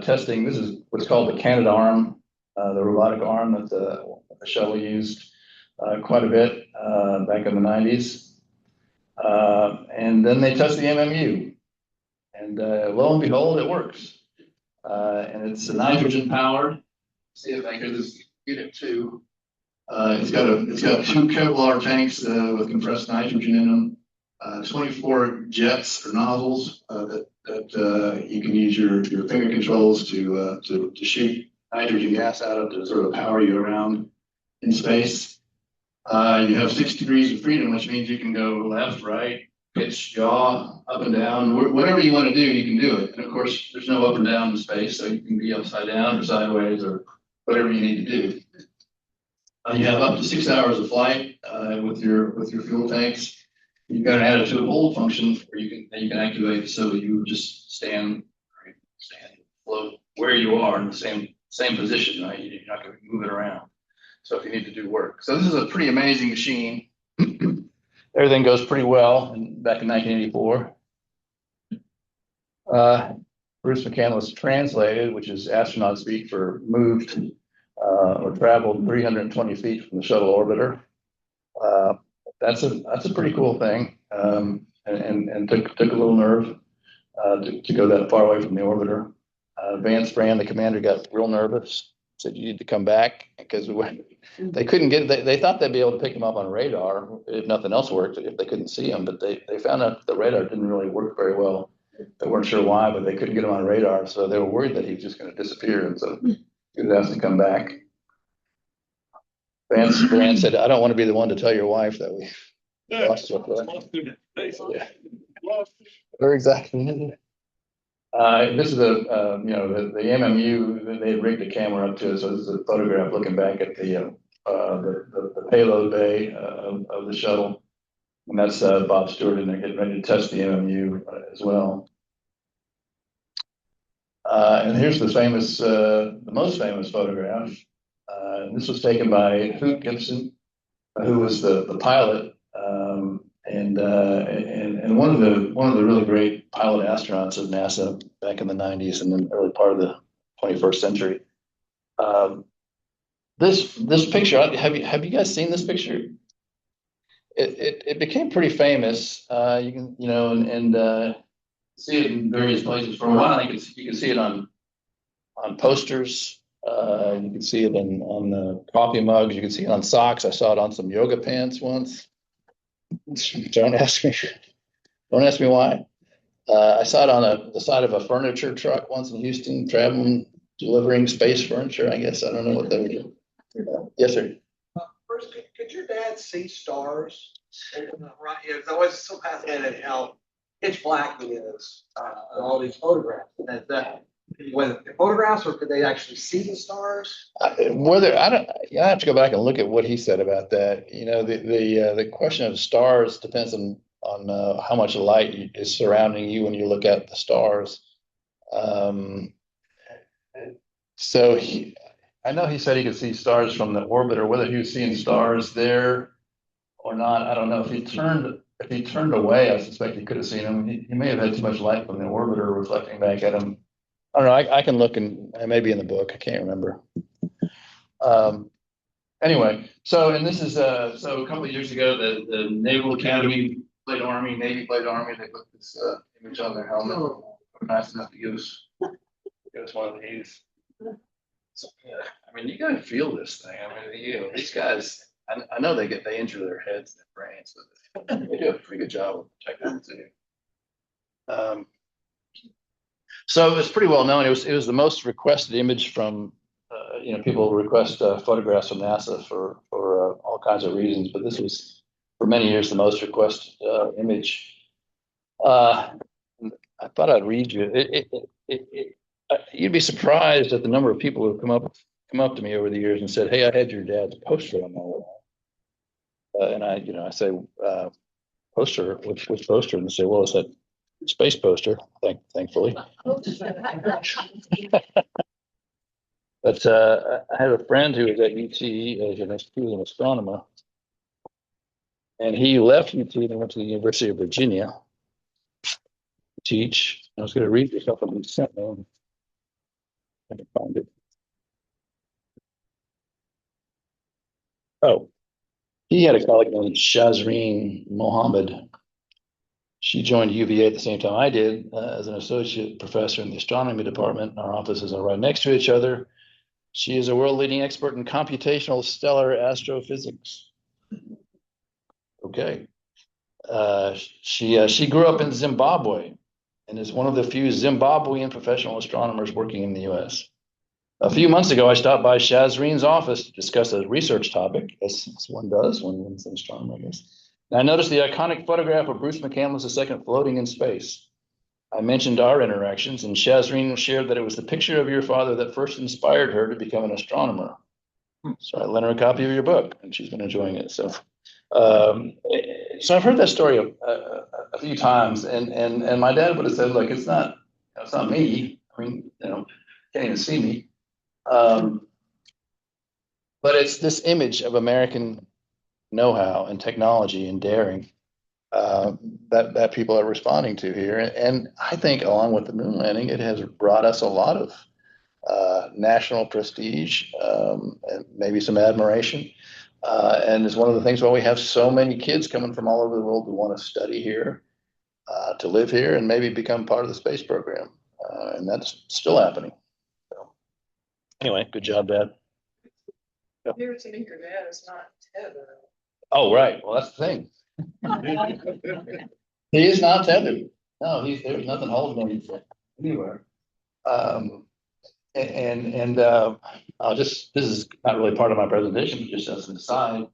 testing. This is what's called the Canadarm, the robotic arm that the shuttle used quite a bit back in the '90s. And then they test the MMU, and lo and behold, it works. And it's nitrogen powered. See if I could just get it too. It's got two Kevlar tanks with compressed nitrogen in them. 24 jets or nozzles that you can use your finger controls to shoot nitrogen gas out of to sort of power you around in space. You have 6 degrees of freedom, which means you can go left, right, pitch, yaw, up and down. Whatever you want to do, you can do it. And of course, there's no up and down in space, so you can be upside down or sideways or whatever you need to do. You have up to 6 hours of flight with your fuel tanks. You've got an attitude hold function where you can activate so you just stand, float where you are in the same position, right? You're not going to be moving around. So if you need to do work. So this is a pretty amazing machine. Everything goes pretty well back in 1984. Bruce McCandless translated, which is astronaut speak for moved or traveled 320 feet from the shuttle orbiter. That's a pretty cool thing, and took a little nerve to go that far away from the orbiter. Vance Brand, the commander, got real nervous. Said, "You need to come back," because they couldn't get. They thought they'd be able to pick him up on radar if nothing else worked, if they couldn't see him. But they found out the radar didn't really work very well. They weren't sure why, but they couldn't get him on radar, so they were worried that he was just going to disappear, and so he was asked to come back. Vance Brand said, "I don't want to be the one to tell your wife that Lost you, yeah. Very exactly. This is the MMU, they rigged a camera up to it, so this is a photograph looking back at the payload bay of the shuttle. And that's Bob Stewart, and they're getting ready to test the MMU as well. And here's the most famous photograph. This was taken by Hoot Gibson, who was the pilot, and one of the really great pilot astronauts of NASA back in the 90s and then early part of the 21st century. This picture, have you guys seen this picture? It became pretty famous. You can and see it in various places for a while. You can see it on posters. You can see it on the coffee mugs. You can see it on socks. I saw it on some yoga pants once. Don't ask me why. I saw it on the side of a furniture truck once in Houston, traveling, delivering space furniture. I guess I don't know what they were doing. Yes, sir. First, could your dad see stars? Right, it's always so fascinating how pitch black it is in all these photographs. And whether the photographs or could they actually see the stars? Whether I have to go back and look at what he said about that. The question of stars depends on how much light is surrounding you when you look at the stars. So I know he said he could see stars from the orbiter. Whether he was seeing stars there or not, I don't know. If he turned away, I suspect he could have seen them. He may have had too much light from the orbiter reflecting back at him. I don't know. I can look and maybe in the book. I can't remember. Anyway, and this is so a couple of years ago, the Naval Academy played Army, Navy played Army. They put this image on their helmet. Nice enough to give us one of these. So, yeah, I mean, you gotta feel this thing. I mean, these guys. I know they injure their heads and their brains, but they do a pretty good job of protecting them too. So it was pretty well known. It was the most requested image from people request photographs from NASA for all kinds of reasons, but this was for many years the most requested image. I thought I'd read you. You'd be surprised at the number of people who come up to me over the years and said, "Hey, I had your dad's poster on my wall." And I say, "Poster? Which poster?" And they say, "Well, it's that space poster." Thankfully. But I had a friend who was at UT he was an astronomer, and he left UT and went to the University of Virginia to teach. I was going to read you something he sent me. I can find it. Oh, he had a colleague named Shazreen Mohammed. She joined UVA at the same time I did as an associate professor in the astronomy department. Our offices are right next to each other. She is a world-leading expert in computational stellar astrophysics. Okay. She grew up in Zimbabwe and is one of the few Zimbabwean professional astronomers working in the U.S. A few months ago, I stopped by Shazreen's office to discuss a research topic, as one does when one's an astronomer, I guess. And I noticed the iconic photograph of Bruce McCandless II floating in space. I mentioned our interactions, and Shazreen shared that it was the picture of your father that first inspired her to become an astronomer. So I lent her a copy of your book, and she's been enjoying it. So I've heard that story a few times, and my dad would have said, "Look, it's not me. I mean, can't even see me." But it's this image of American know-how and technology and daring that people are responding to here. And I think along with the moon landing, it has brought us a lot of national prestige and maybe some admiration. And it's one of the things why we have so many kids coming from all over the world who want to study here, to live here, and maybe become part of the space program. And that's still happening. So, anyway, good job, Dad. Here to meet your dad is not tethered. Oh, right. Well, that's the thing. He is not tethered. No, there's nothing holding him anywhere. This is not really part of my presentation, but just as an aside,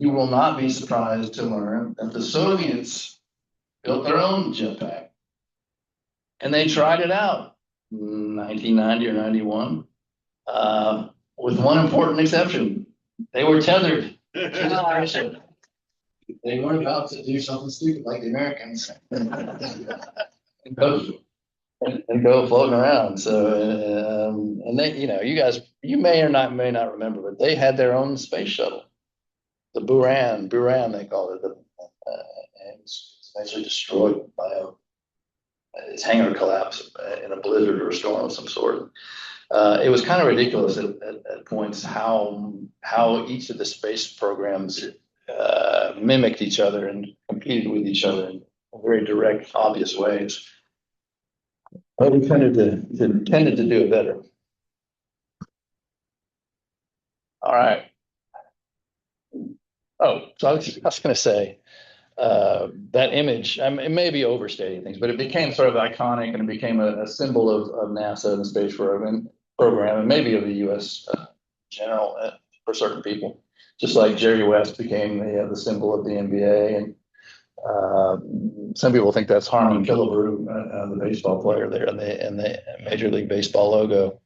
you will not be surprised to learn that the Soviets built their own jetpack. And they tried it out in 1990 or 91, with one important exception. They were tethered to the spaceship. They weren't about to do something stupid like the Americans and go floating around. So, and they, you guys, you may may not remember, but they had their own space shuttle, the Buran they called it, and it's eventually destroyed by its hangar collapsed in a blizzard or a storm of some sort. It was kind of ridiculous at points how each of the space programs mimicked each other and competed with each other in very direct, obvious ways. But we tended to do it better. All right. Oh, so I was going to say that image. It may be overstating things, but it became sort of iconic, and it became a symbol of NASA and the space program, and maybe of the U.S. General for certain people. Just like Jerry West became the symbol of the NBA, and some people think that's Harmon Killebrew, the baseball player there, and the Major League Baseball logo,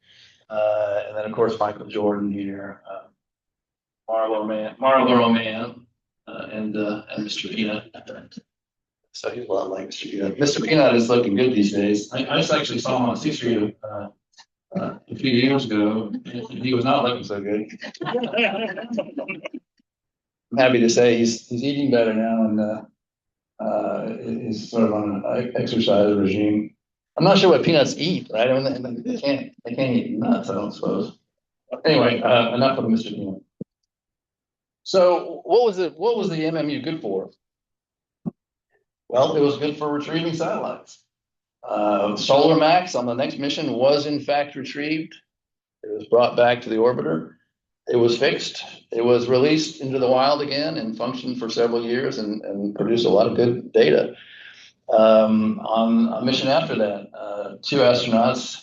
and then of course Michael Jordan here, Marlo Man, and Mr. Peanut. So he's a lot like Mr. Peanut. Mr. Peanut is looking good these days. I just actually saw him on C Street a few years ago. He was not looking so good. I'm happy to say he's eating better now, and he's sort of on an exercise regime. I'm not sure what peanuts eat, right? I mean, they can't eat nuts, I don't suppose. Anyway, enough of Mr. Peanut. So what was the MMU good for? Well, it was good for retrieving satellites. Solar Max on the next mission was in fact retrieved. It was brought back to the orbiter. It was fixed. It was released into the wild again and functioned for several years and produced a lot of good data. On a mission after that, 2 astronauts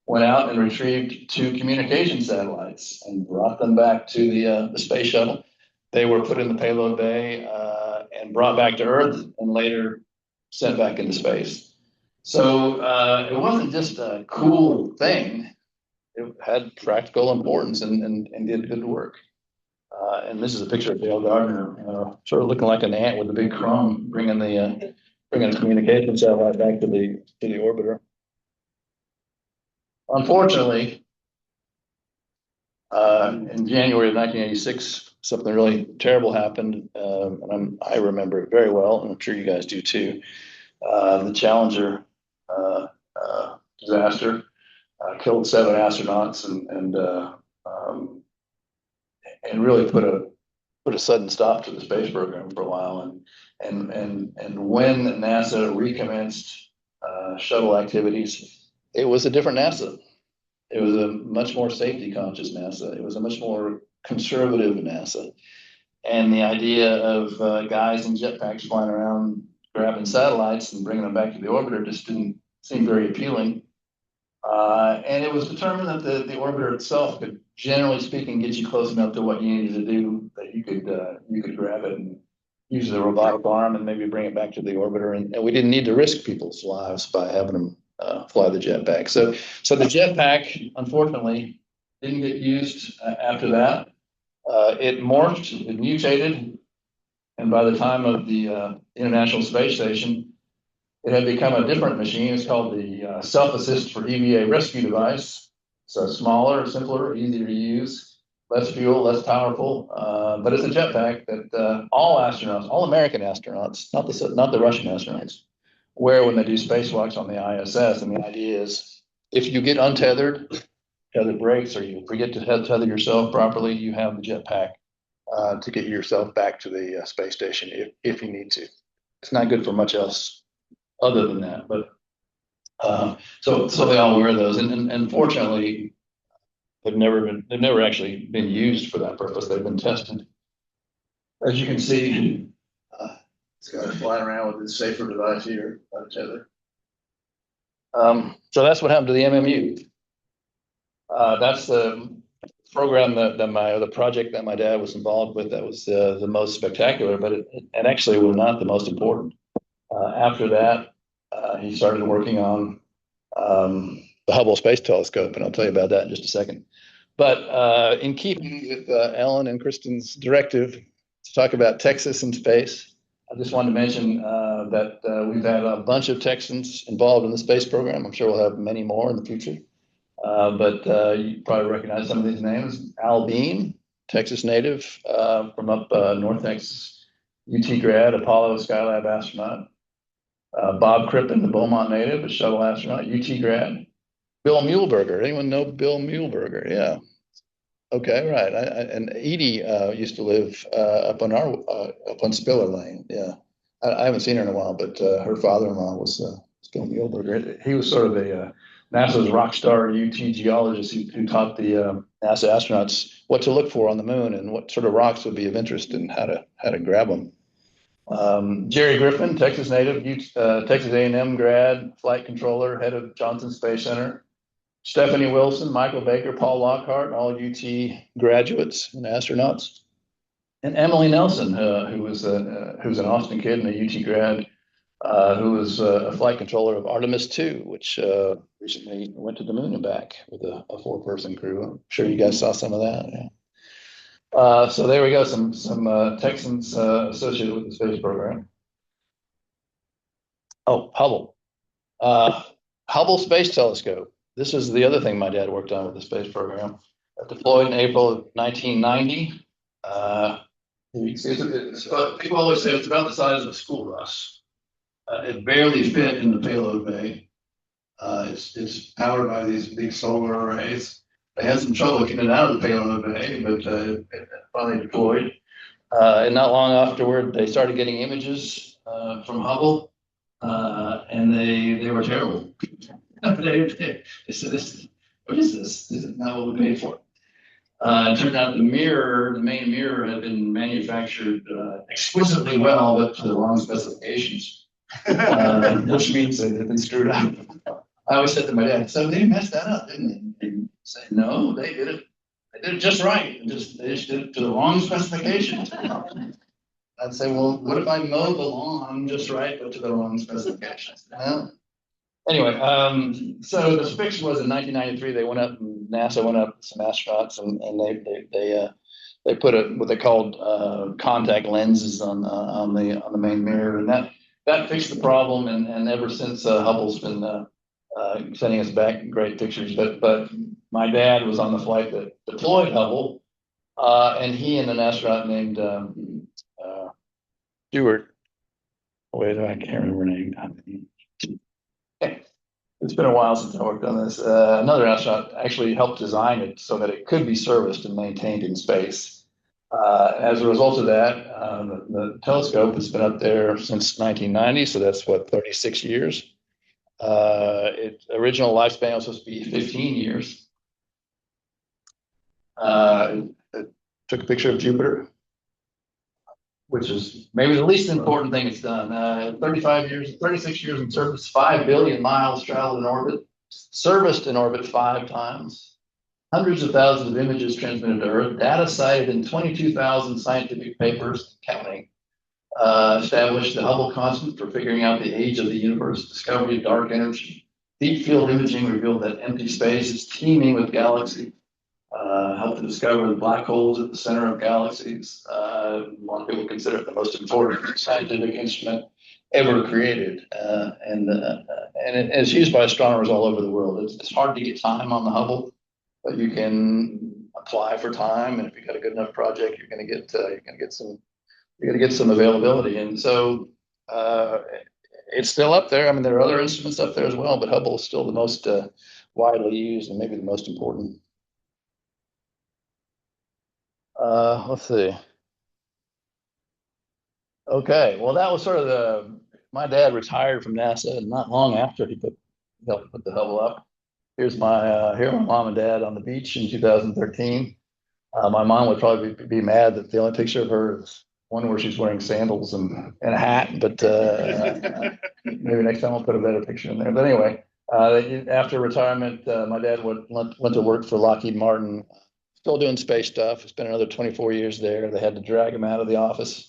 went out and retrieved 2 communication satellites and brought them back to the space shuttle. They were put in the payload bay and brought back to Earth and later sent back into space. So it wasn't just a cool thing. It had practical importance and did good work. And this is a picture of Dale Gardner, sort of looking like an ant with a big crumb, bringing a communication satellite back to the orbiter. Unfortunately, in January of 1986, something really terrible happened, and I remember it very well, and I'm sure you guys do too. The Challenger disaster killed 7 astronauts and really put a sudden stop to the space program for a while. And when NASA recommenced shuttle activities, it was a different NASA. It was a much more safety conscious NASA. It was a much more conservative NASA. And the idea of guys in jetpacks flying around grabbing satellites and bringing them back to the orbiter just didn't seem very appealing. And it was determined that the orbiter itself could, generally speaking, get you close enough to what you needed to do that you could grab it and use the robotic arm and maybe bring it back to the orbiter. And we didn't need to risk people's lives by having them fly the jetpack. So the jetpack, unfortunately, didn't get used after that. It morphed, it mutated, and by the time of the International Space Station, it had become a different machine. It's called the Self-Assist for EVA Rescue Device. So smaller, simpler, easier to use, less fuel, less powerful, but it's a jetpack that all astronauts, all American astronauts, not the Russian astronauts, wear when they do spacewalks on the ISS. And the idea is, if you get untethered, tether breaks, or you forget to tether yourself properly, you have the jetpack to get yourself back to the space station if you need to. It's not good for much else other than that, but so they all wear those, and fortunately, they've never actually been used for that purpose. They've been tested. As you can see, this guy's flying around with his safer device here, untethered. So that's what happened to the MMU. That's the program the project that my dad was involved with that was the most spectacular, but it actually was not the most important. After that, he started working on the Hubble Space Telescope, and I'll tell you about that in just a second. But in keeping with Ellen and Kristen's directive to talk about Texas and space, I just wanted to mention that we've had a bunch of Texans involved in the space program. I'm sure we'll have many more in the future. But you probably recognize some of these names. Al Bean, Texas native from up North Texas, UT grad, Apollo Skylab astronaut. Bob Crippen, the Beaumont native, a shuttle astronaut, UT grad. Bill Muehlberger. Anyone know Bill Muehlberger? Yeah. Okay, right. And Edie used to live up on Spiller Lane. Yeah. I haven't seen her in a while, but her father-in-law was Bill Muehlberger. He was sort of a NASA's rock star UT geologist who taught the NASA astronauts what to look for on the moon and what sort of rocks would be of interest and how to grab them. Jerry Griffin, Texas native, Texas A&M grad, flight controller, head of Johnson Space Center. Stephanie Wilson, Michael Baker, Paul Lockhart, all UT graduates and astronauts. And Emily Nelson, who's an Austin kid and a UT grad, who was a flight controller of Artemis II, which recently went to the moon and back with a 4-person crew. I'm sure you guys saw some of that. Yeah. So there we go, some Texans associated with the space program. Oh, Hubble. Hubble Space Telescope. This is the other thing my dad worked on with the space program. Deployed in April of 1990. People always say it's about the size of a school bus. It barely fit in the payload bay. It's powered by these big solar arrays. They had some trouble getting it out of the payload bay, but it finally deployed. And not long afterward, they started getting images from Hubble, and they were terrible. They said, "What is this? This is not what we paid for." It turned out the main mirror, had been manufactured exquisitely well, but to the wrong specifications, which means they had been screwed up. I always said to my dad, "So they messed that up, didn't they?" He'd say, "No, they did it. They did it just right. They just did it to the wrong specifications." I'd say, "Well, what if I mowed the lawn just right, but to the wrong specifications?" Anyway, so the fiction was in 1993. NASA went up with some astronauts, and they put what they called contact lenses on the main mirror, and that fixed the problem. And ever since, Hubble's been sending us back great pictures. But my dad was on the flight that deployed Hubble, and he and an astronaut named Stewart. Wait, I can't remember her name. It's been a while since I worked on this. Another astronaut actually helped design it so that it could be serviced and maintained in space. As a result of that, the telescope has been up there since 1990, so that's 36 years. Its original lifespan was supposed to be 15 years. It took a picture of Jupiter, which is maybe the least important thing it's done. 36 years in service, 5 billion miles traveled in orbit, serviced in orbit 5 times, hundreds of thousands of images transmitted to Earth, data cited in 22,000 scientific papers, counting, established the Hubble constant for figuring out the age of the universe, discovery of dark energy. Deep field imaging revealed that empty space is teeming with galaxies. Helped to discover the black holes at the center of galaxies. A lot of people consider it the most important scientific instrument ever created, and it's used by astronomers all over the world. It's hard to get time on the Hubble, but you can apply for time, and if you've got a good enough project, you're going to get some availability. And so it's still up there. I mean, there are other instruments up there as well, but Hubble is still the most widely used and maybe the most important. Let's see. Okay, well, that was sort of my dad retired from NASA, and not long after he helped put the Hubble up. Here are my mom and dad on the beach in 2013. My mom would probably be mad that the only picture of her is one where she's wearing sandals and a hat, but maybe next time I'll put a better picture in there. But anyway, after retirement, my dad went to work for Lockheed Martin still doing space stuff. Spent another 24 years there. They had to drag him out of the office.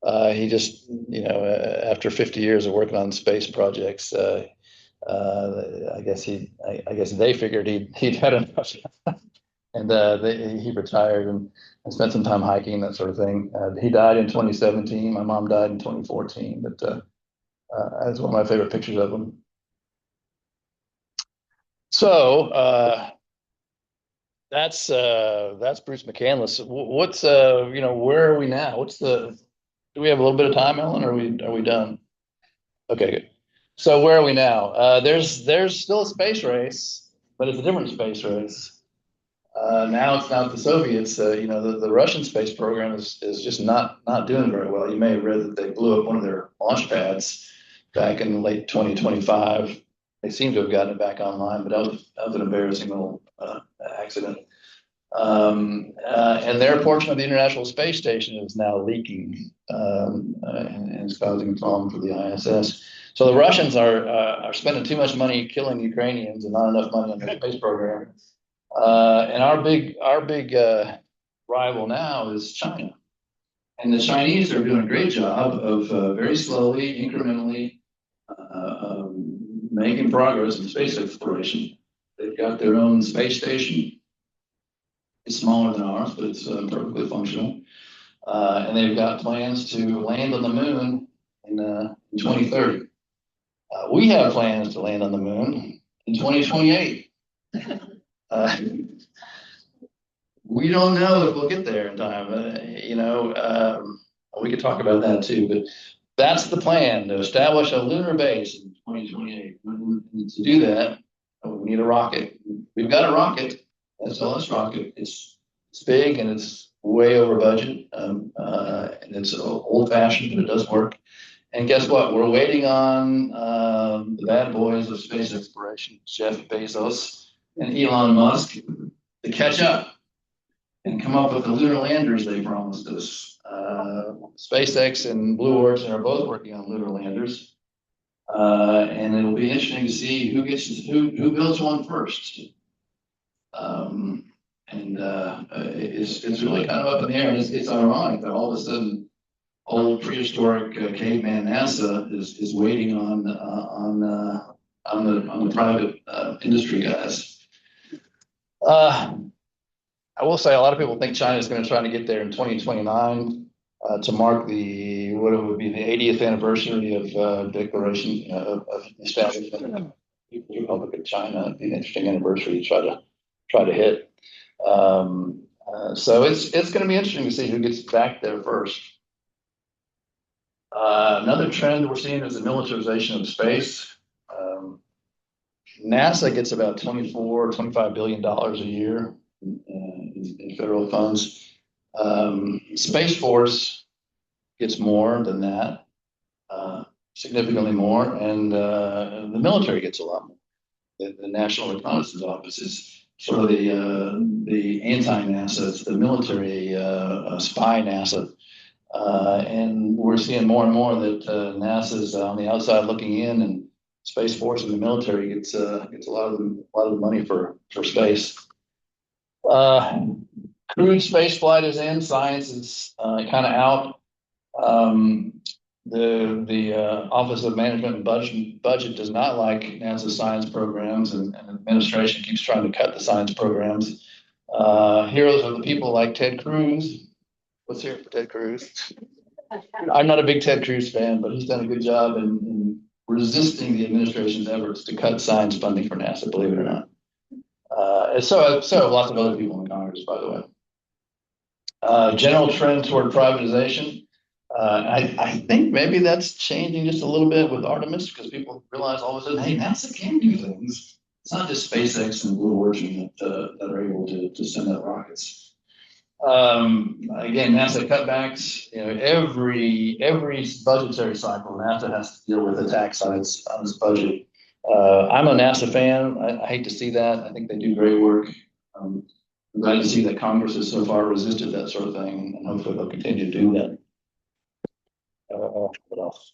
He just, after 50 years of working on space projects, I guess they figured he'd had enough, and he retired and spent some time hiking, that sort of thing. He died in 2017. My mom died in 2014, but that's one of my favorite pictures of him. So that's Bruce McCandless. What's where are we now? Do we have a little bit of time, Ellen? Or are we done? Okay, good. So where are we now? There's still a space race, but it's a different space race. Now it's not the Soviets. The Russian space program is just not doing very well. You may have read that they blew up one of their launch pads back in late 2025. They seem to have gotten it back online, but that was an embarrassing little accident. And their portion of the International Space Station is now leaking, and it's causing a problem for the ISS. So the Russians are spending too much money killing the Ukrainians and not enough money on the space program. And our big rival now is China. And the Chinese are doing a great job of very slowly, incrementally making progress in space exploration. They've got their own space station. It's smaller than ours, but it's perfectly functional. And they've got plans to land on the moon in 2030. We have plans to land on the moon in 2028. We don't know if we'll get there in time. We could talk about that too, but that's the plan, to establish a lunar base in 2028. To do that, we need a rocket. We've got a rocket, SLS rocket. It's big and it's way over budget, and it's old-fashioned, but it does work. And guess what? We're waiting on the bad boys of space exploration, Jeff Bezos and Elon Musk, to catch up and come up with the lunar landers they promised us. SpaceX and Blue Origin are both working on lunar landers, and it'll be interesting to see who builds one first. It's really kind of up in the air. It's ironic that all of a sudden, old prehistoric caveman NASA is waiting on the private industry guys. I will say a lot of people think China is going to try to get there in 2029 to mark what would be the 80th anniversary of declaration of establishment of the Republic of China. It'd be an interesting anniversary to try to hit. So it's going to be interesting to see who gets back there first. Another trend we're seeing is the militarization of space. NASA gets about $25 billion a year in federal funds. Space Force gets more than that, significantly more, and the military gets a lot more. The National Reconnaissance Office is sort of the anti-NASA, it's the military spy NASA. And we're seeing more and more that NASA's on the outside looking in, and Space Force and the military gets a lot of the money for space. Crewed space flight is in. Science is kind of out. The Office of Management and Budget does not like NASA science programs, and the administration keeps trying to cut the science programs. Heroes are the people like Ted Cruz. Let's hear it for Ted Cruz. I'm not a big Ted Cruz fan, but he's done a good job in resisting the administration's efforts to cut science funding for NASA, believe it or not. So have lots of other people in Congress, by the way. General trend toward privatization. I think maybe that's changing just a little bit with Artemis, because people realize all of a sudden, hey, NASA can do things. It's not just SpaceX and Blue Origin that are able to send out rockets. Again, NASA cutbacks. Every budgetary cycle, NASA has to deal with the tax on its budget. I'm a NASA fan. I hate to see that. I think they do great work. I'm glad to see that Congress has so far resisted that sort of thing, and hopefully they'll continue to do that. What else?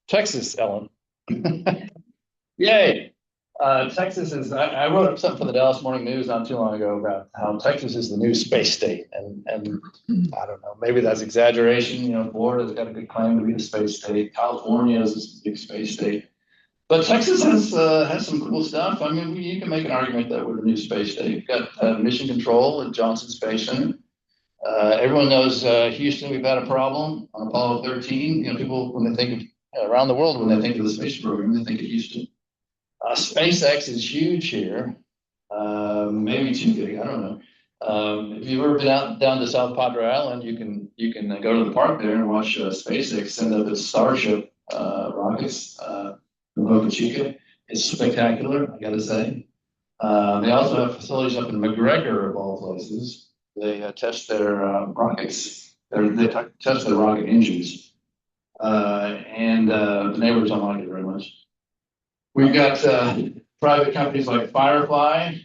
Texas, Ellen. Yay. Texas is, I wrote up something for the Dallas Morning News not too long ago about how Texas is the new space state. And I don't know, maybe that's exaggeration. You know, Florida's got a good claim to be the space state. California is this big space state. But Texas has some cool stuff. I mean, you can make an argument that we're the new space state. We've got mission control at Johnson Space Center. Everyone knows Houston, we've had a problem on Apollo 13. You know, people, when they think of, around the world, when they think of the space program, they think of Houston. SpaceX is huge here, maybe too big, I don't know. If you've ever been down to South Padre Island, you can go to the park there and watch SpaceX send up its Starship rockets from Boca Chica. It's spectacular, I gotta say. They also have facilities up in McGregor, of all places. They test their rockets. They test their rocket engines, and the neighbors don't like it very much. We've got private companies like Firefly.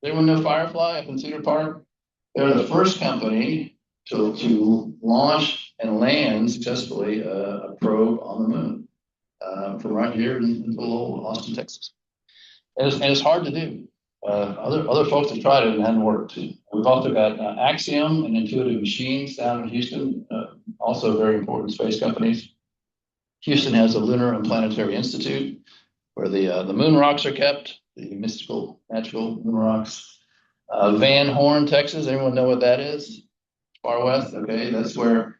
Anyone know Firefly up in Cedar Park? They're the first company to launch and land successfully a probe on the moon from right here in little old Austin, Texas. And it's hard to do. Other folks have tried it and it hasn't worked. We've also got Axiom and Intuitive Machines down in Houston, also very important space companies. Houston has the Lunar and Planetary Institute, where the moon rocks are kept, the mystical, natural moon rocks. Van Horn, Texas, anyone know what that is? Far west, okay, that's where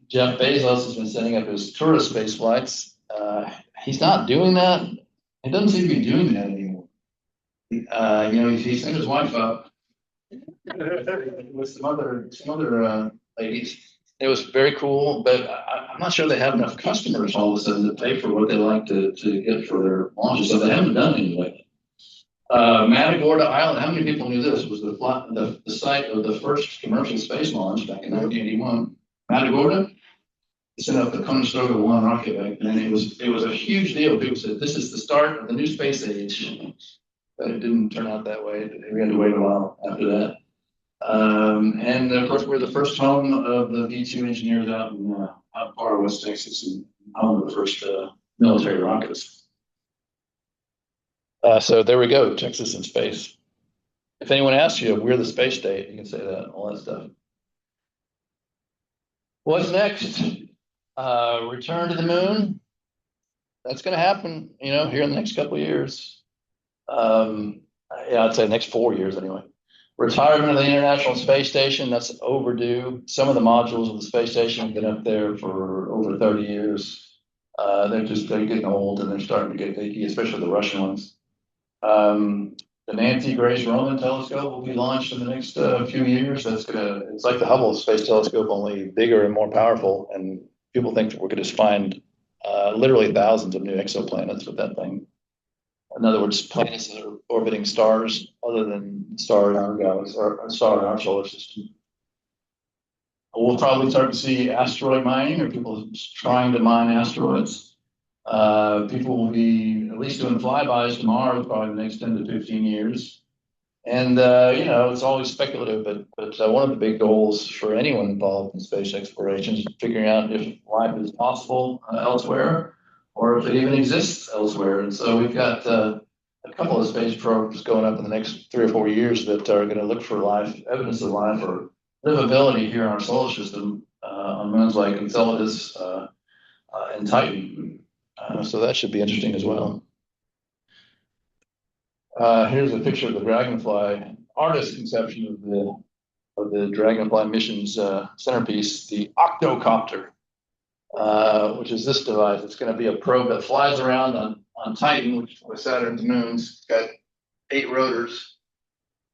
Jeff Bezos has been setting up his tourist space flights. He's not doing that. He doesn't seem to be doing that anymore. You know, he sent his wife up with some other ladies. It was very cool, but I'm not sure they have enough customers all of a sudden to pay for what they like to get for their launches, so they haven't done anything. Matagorda Island, how many people knew this? Was the site of the first commercial space launch back in 1981. Matagorda sent up the Conestoga 1 rocket back then. It was a huge deal. People said this is the start of the new space age, but it didn't turn out that way. We had to wait a while after that. And of course, we're the first home of the V2 engineers out in far West Texas, and home of the first military rockets. So there we go, Texas in space. If anyone asks you if we're the space state, you can say that, all that stuff. What's next? Return to the moon. That's going to happen, you know, here in the next couple of years. Yeah, I'd say the next 4 years anyway. Retirement of the International Space Station, that's overdue. Some of the modules of the space station have been up there for over 30 years. They're getting old and they're starting to get leaky, especially the Russian ones. The Nancy Grace Roman telescope will be launched in the next few years. It's like the Hubble Space Telescope, only bigger and more powerful. And people think that we're going to find literally thousands of new exoplanets with that thing. In other words, planets that are orbiting stars other than stars in our galaxy or a star in our solar system. We'll probably start to see asteroid mining, or people trying to mine asteroids. People will be at least doing flybys to Mars probably the next 10 to 15 years. And, you know, it's always speculative, but one of the big goals for anyone involved in space exploration is figuring out if life is possible elsewhere, or if it even exists elsewhere. And so we've got a couple of space probes going up in the next 3 or 4 years that are going to look for life, evidence of life or livability here in our solar system on moons like Enceladus and Titan. So that should be interesting as well. Here's a picture of the Dragonfly, artist's conception of the Dragonfly mission's centerpiece, the Octocopter. Which is this device. It's going to be a probe that flies around on Titan, which was Saturn's moons. It's got 8 rotors.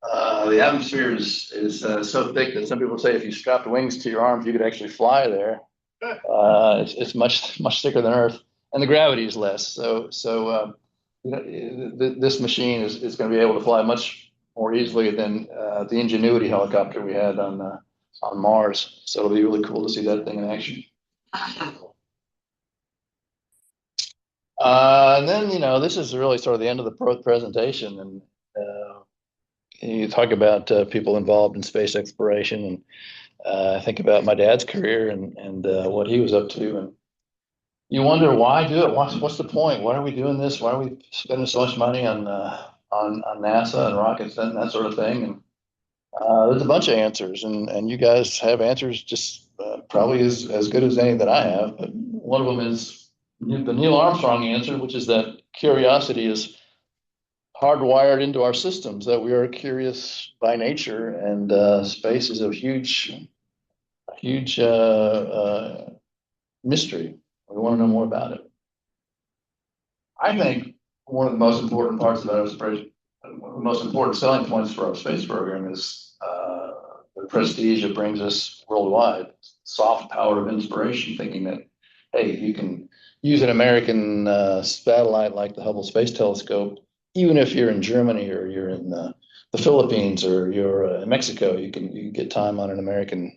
The atmosphere is so thick that some people say if you strapped wings to your arms, you could actually fly there. It's much thicker than Earth, and the gravity is less. So you know, this machine is going to be able to fly much more easily than the Ingenuity helicopter we had on Mars. So it'll be really cool to see that thing in action. And then, you know, this is really sort of the end of the presentation, and you talk about people involved in space exploration, and I think about my dad's career and what he was up to. And you wonder why do it? What's the point? Why are we doing this? Why are we spending so much money on NASA and rockets and that sort of thing? And there's a bunch of answers, and you guys have answers just probably as good as any that I have. But one of them is the Neil Armstrong answer, which is that curiosity is hardwired into our systems, that we are curious by nature, and space is a huge mystery. We want to know more about it. I think one of the most important parts of our space, one of the most important selling points for our space program is the prestige it brings us worldwide. Soft power of inspiration, thinking that, hey, you can use an American satellite like the Hubble Space Telescope, even if you're in Germany or you're in the Philippines or you're in Mexico, you can get time on an American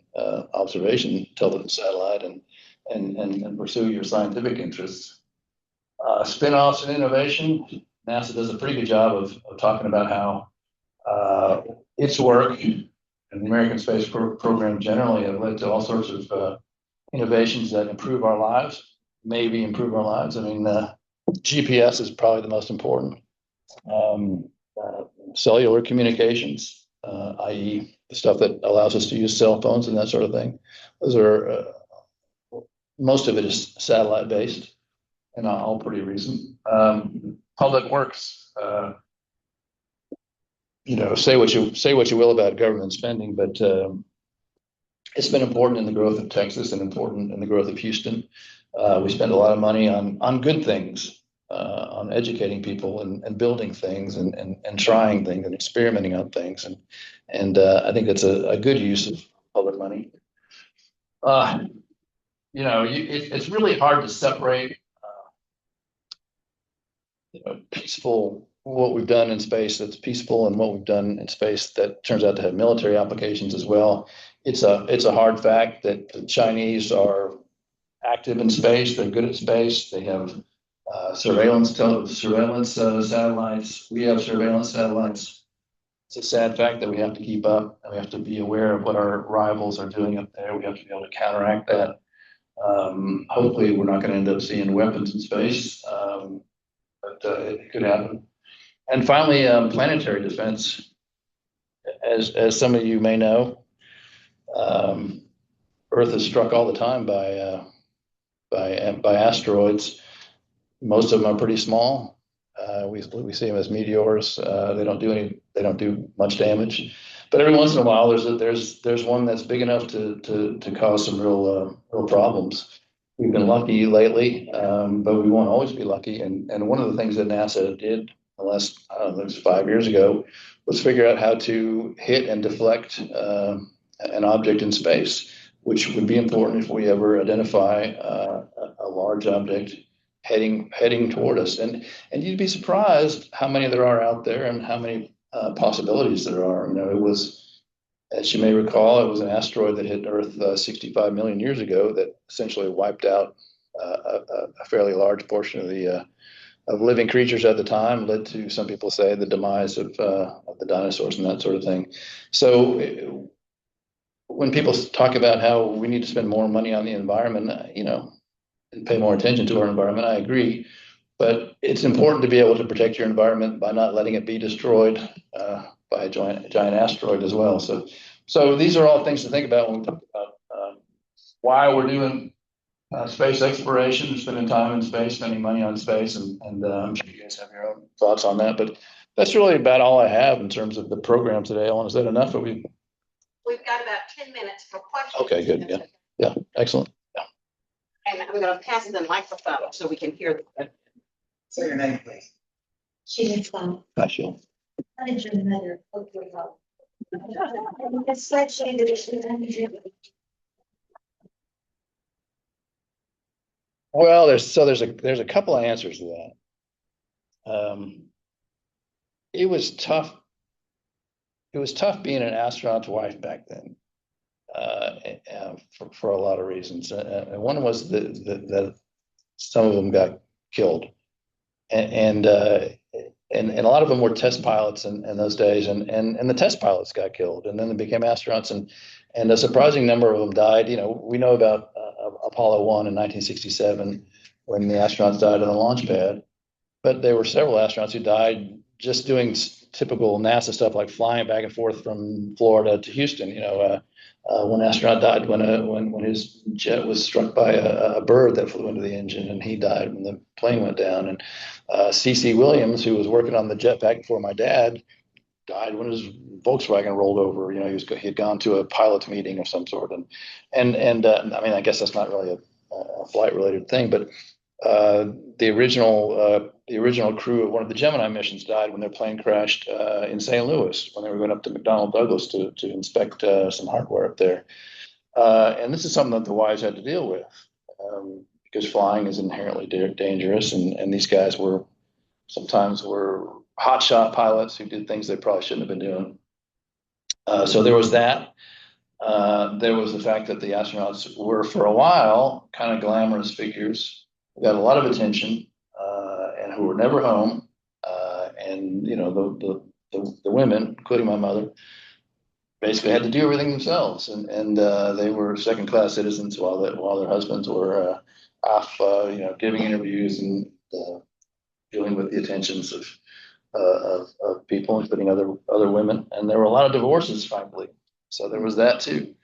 observation satellite and pursue your scientific interests. Spin-offs and innovation. NASA does a pretty good job of talking about how its work and the American space program generally have led to all sorts of innovations that improve our lives, maybe improve our lives. I mean, GPS is probably the most important. Cellular communications, i.e. the stuff that allows us to use cell phones and that sort of thing. Those are, most of it is satellite based and all pretty recent. Public works, say what you will about government spending, but it's been important in the growth of Texas and important in the growth of Houston. We spend a lot of money on good things, on educating people and building things and trying things and experimenting on things. And I think it's a good use of public money. It's really hard to separate peaceful, what we've done in space that's peaceful and what we've done in space that turns out to have military applications as well. It's a hard fact that the Chinese are active in space. They're good at space. They have surveillance satellites. We have surveillance satellites. It's a sad fact that we have to keep up, and we have to be aware of what our rivals are doing up there. We have to be able to counteract that. Hopefully, we're not going to end up seeing weapons in space, but it could happen. And finally, planetary defense. As some of you may know, Earth is struck all the time by asteroids. Most of them are pretty small. We see them as meteors. They don't do much damage. But every once in a while, there's one that's big enough to cause some real problems. We've been lucky lately, but we won't always be lucky. And one of the things that NASA did the last, I don't know, it was 5 years ago, was figure out how to hit and deflect an object in space, which would be important if we ever identify a large object heading toward us. And you'd be surprised how many there are out there and how many possibilities there are. It was, as you may recall, it was an asteroid that hit Earth 65 million years ago that essentially wiped out a fairly large portion of living creatures at the time, led to, some people say, the demise of the dinosaurs and that sort of thing. So when people talk about how we need to spend more money on the environment, and pay more attention to our environment, I agree. But it's important to be able to protect your environment by not letting it be destroyed by a giant asteroid as well. So these are all things to think about when we talk about why we're doing space exploration, spending time in space, spending money on space, and I'm sure you guys have your own thoughts on that. But that's really about all I have in terms of the program today. Ellen, is that enough? We've got about 10 minutes for questions. Okay, good. Yeah, excellent. And I'm going to pass the microphone so we can hear the. Say your name, please. She's from, Hi, Sheila. manager, mother, hopefully help. The spreadsheet is. Well, there's a couple of answers to that. It was tough. It was tough being an astronaut's wife back then, for a lot of reasons. And one was that some of them got killed, and a lot of them were test pilots in those days, and the test pilots got killed, and then they became astronauts, and a surprising number of them died. We know about Apollo 1 in 1967, when the astronauts died on the launch pad. But there were several astronauts who died just doing typical NASA stuff like flying back and forth from Florida to Houston. One astronaut died when his jet was struck by a bird that flew into the engine, and he died when the plane went down. And C.C. Williams, who was working on the jetpack before my dad, died when his Volkswagen rolled over. He had gone to a pilot's meeting of some sort, and I mean, I guess that's not really a flight related thing, but the original crew of one of the Gemini missions died when their plane crashed in St. Louis when they were going up to McDonnell Douglas to inspect some hardware up there. And this is something that the Wise had to deal with because flying is inherently dangerous, and these guys were sometimes hotshot pilots who did things they probably shouldn't have been doing. So there was that. There was the fact that the astronauts were, for a while, kind of glamorous figures who got a lot of attention and who were never home. And the women, including my mother, basically had to do everything themselves, and they were second-class citizens while their husbands were off, giving interviews and dealing with the attentions of people, including other women. And there were a lot of divorces, frankly. So there was that too.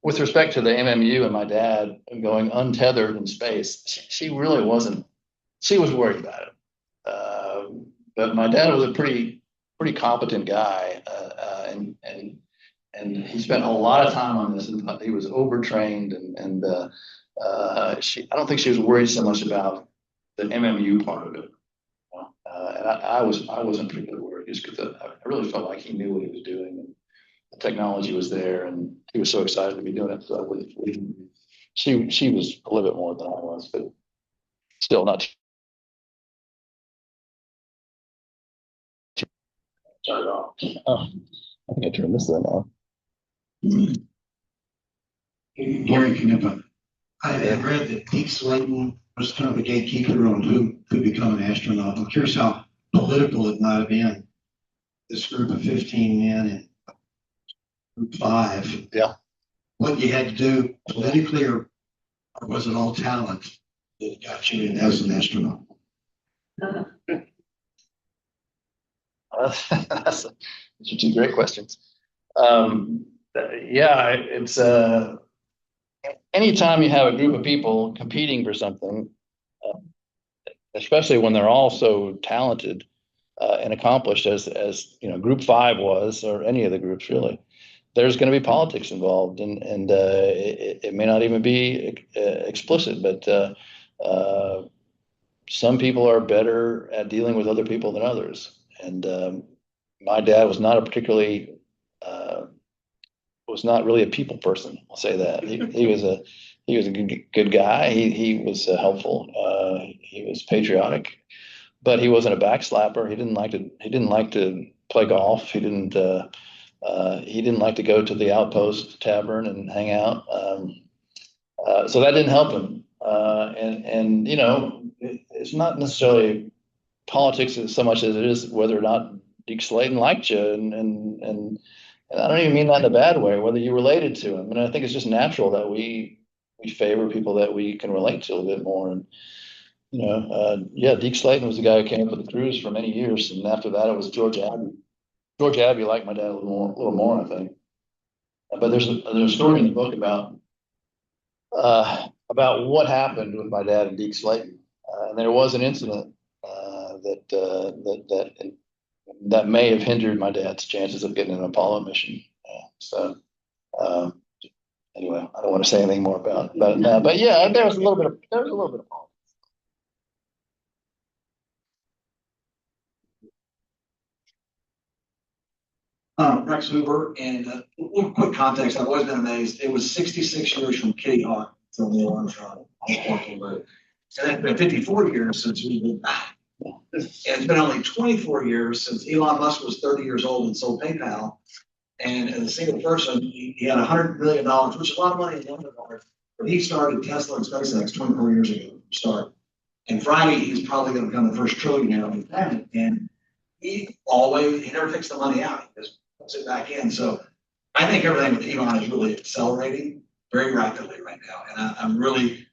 With respect to the MMU and my dad going untethered in space, she really wasn't. She was worried about it. But my dad was a pretty competent guy, and he spent a lot of time on this. And he was overtrained, and I don't think she was worried so much about the MMU part of it. And I wasn't particularly worried, just because I really felt like he knew what he was doing, and the technology was there, and he was so excited to be doing it. So she was a little bit more than I was, but still not. Turn it off. Oh, I think I turned this thing off. Gary Knippa. I had read that Deke Slayton was kind of a gatekeeper on who could become an astronaut. I'm curious how political it might have been. This group of 15 men in group 5. Yeah. What you had to do politically, or was it all talent that got you in as an astronaut? Those are two great questions. It's anytime you have a group of people competing for something, especially when they're all so talented and accomplished as Group 5 was, or any of the groups really, there's going to be politics involved, and it may not even be explicit, but some people are better at dealing with other people than others. And my dad was not really a people person. I'll say that he was a good guy. He was helpful. He was patriotic, but he wasn't a backslapper. He didn't like to play golf. He didn't like to go to the Outpost Tavern and hang out. So that didn't help him. And it's not necessarily politics so much as it is whether or not Deke Slayton liked you, and I don't even mean that in a bad way, whether you related to him. And I think it's just natural that we favor people that we can relate to a little bit more. And Deke Slayton was the guy who came up with the crews for many years, and after that it was George Abbey. George Abbey liked my dad a little more, I think. But there's a story in the book about what happened with my dad and Deke Slayton, and there was an incident that may have hindered my dad's chances of getting an Apollo mission. Anyway, I don't want to say anything more about it, but yeah, there was a little bit of politics. Rex Hoover, and one quick context, I've always been amazed. It was 66 years from Kitty Hawk till Neil Armstrong. And it's been 54 years since we've been back. And it's been only 24 years since Elon Musk was 30 years old and sold PayPal. And as a single person, he had $100 million, which is a lot of money in one regard. But he started Tesla and SpaceX 24 years ago to start. And Friday, he's probably going to become the first trillionaire on the planet. And he never takes the money out. He just puts it back in. So I think everything with Elon is really accelerating very rapidly right now. And I'm really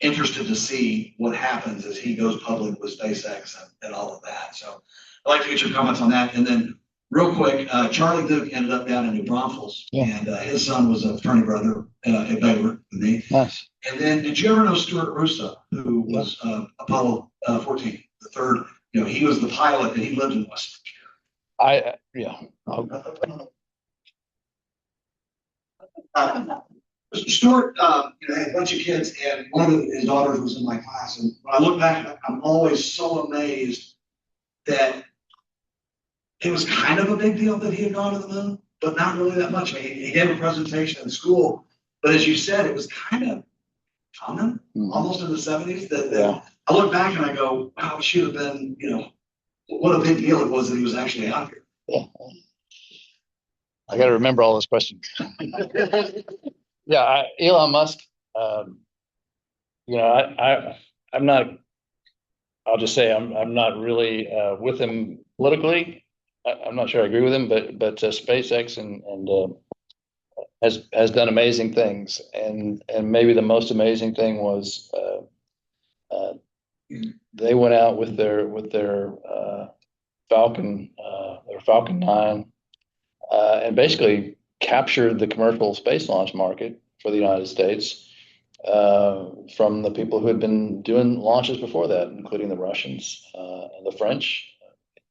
interested to see what happens as he goes public with SpaceX and all of that. So I'd like to get your comments on that. And then real quick, Charlie Duke ended up down in New Braunfels, and his son was a fraternity brother at Baylor with me. Nice. And then did you ever know Stuart Russo, who was Apollo 14, the third? You know, he was the pilot and he lived in West. Stuart, had a bunch of kids, and one of his daughters was in my class. And when I look back, I'm always so amazed that it was kind of a big deal that he had gone to the moon, but not really that much. I mean, he gave a presentation in school, but as you said, it was kind of common, almost in the 70s. That I look back and I go, wow, it should have been, what a big deal it was that he was actually out here. Yeah. I got to remember all those questions. Elon Musk, I'm not, I'll just say I'm not really with him politically. I'm not sure I agree with him, but SpaceX and has done amazing things, and maybe the most amazing thing was they went out with their Falcon 9 and basically captured the commercial space launch market for the United States from the people who had been doing launches before that, including the Russians and the French,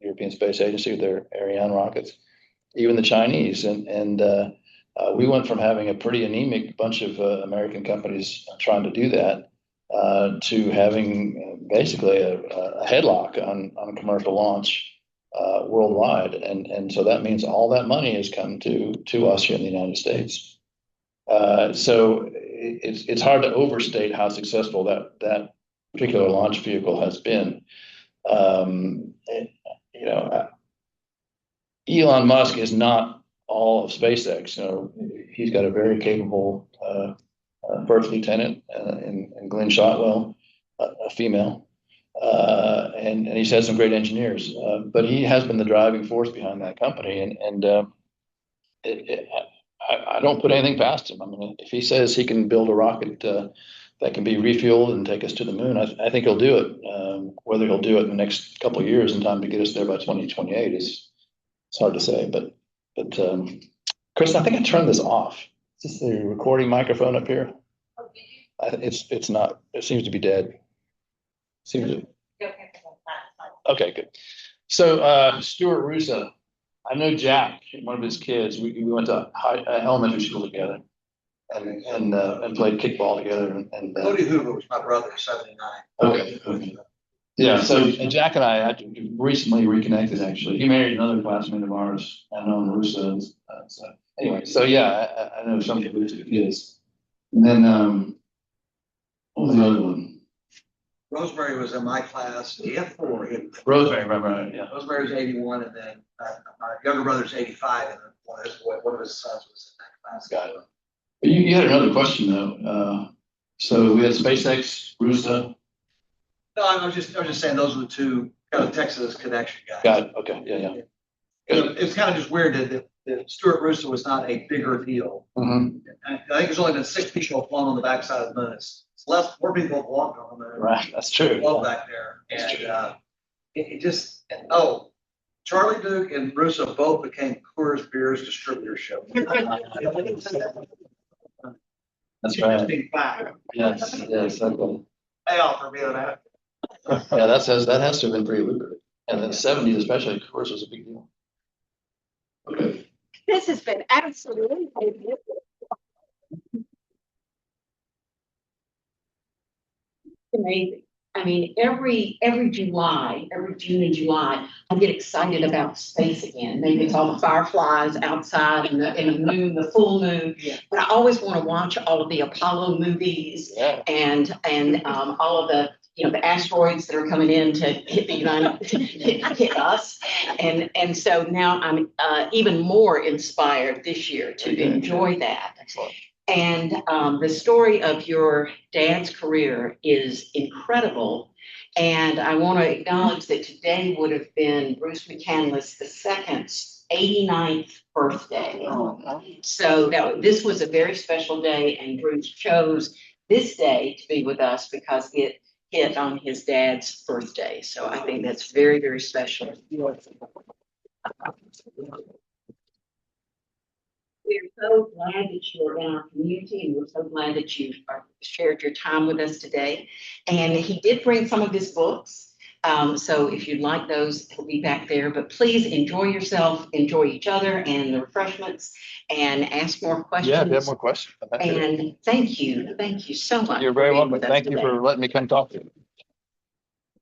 European Space Agency with their Ariane rockets, even the Chinese. And we went from having a pretty anemic bunch of American companies trying to do that to having basically a headlock on commercial launch worldwide. And so that means all that money has come to us here in the United States. So it's hard to overstate how successful that particular launch vehicle has been. Elon Musk is not all of SpaceX. He's got a very capable first lieutenant in Glenn Shotwell, a female, and he's had some great engineers. But he has been the driving force behind that company, and I don't put anything past him. I mean, if he says he can build a rocket that can be refueled and take us to the moon, I think he'll do it. Whether he'll do it in the next couple of years in time to get us there by 2028 it's hard to say. But Kristen, I think I turned this off. Is this the recording microphone up here? It's not. It seems to be dead. Okay, good. So Stuart Russo, I know Jack, one of his kids. We went to elementary school together, and played kickball together. And Cody Hoover was my brother, 79. Okay. Yeah. So Jack and I recently reconnected. Actually, he married another classmate of ours, Anon Russo. So anyway, I know some of the kids. And then what was the other one? Rosemary was in my class. He had 4. Rosemary, right? Yeah. Rosemary was 81, and then my younger brother's 85, and one of his sons was in that class. Got it. But you had another question though. So we had SpaceX, Russo. No, I was just saying those are the two kind of Texas connection guys. Got it. Okay. Yeah. It's kind of just weird that Stuart Russo was not a bigger deal. Mm-hmm. I think there's only been 6 people flown on the backside of the moon. It's more people have walked on the moon. Right. That's true. Well, back there, and it just Charlie Duke and Russo both became Coors Beer's distributorship. That's right. Interesting fact. Yes. Okay. Payoff for being that. Yeah, that has to have been pretty lucrative. And in the 70s, especially, of course, was a big deal. Okay. This has been absolutely amazing. I mean, every July, every June and July, I get excited about space again. Maybe it's all the fireflies outside and the moon, the full moon. Yeah. But I always want to watch all of the Apollo movies and all of the the asteroids that are coming in to hit hit us. And so now I'm even more inspired this year to enjoy that. Excellent. And the story of your dad's career is incredible. And I want to acknowledge that today would have been Bruce McCandless II's 89th birthday. Oh, So now this was a very special day, and Bruce chose this day to be with us because it hit on his dad's birthday. So I think that's very, very special. We're so glad that you're in our community, and we're so glad that you shared your time with us today. And he did bring some of his books. So if you'd like those, he'll be back there. But please enjoy yourself, enjoy each other and the refreshments, and ask more questions. Yeah, if you have more questions. I'm happy to- And thank you so much. You're for very being welcome. with us Thank you today. for letting me come talk to you.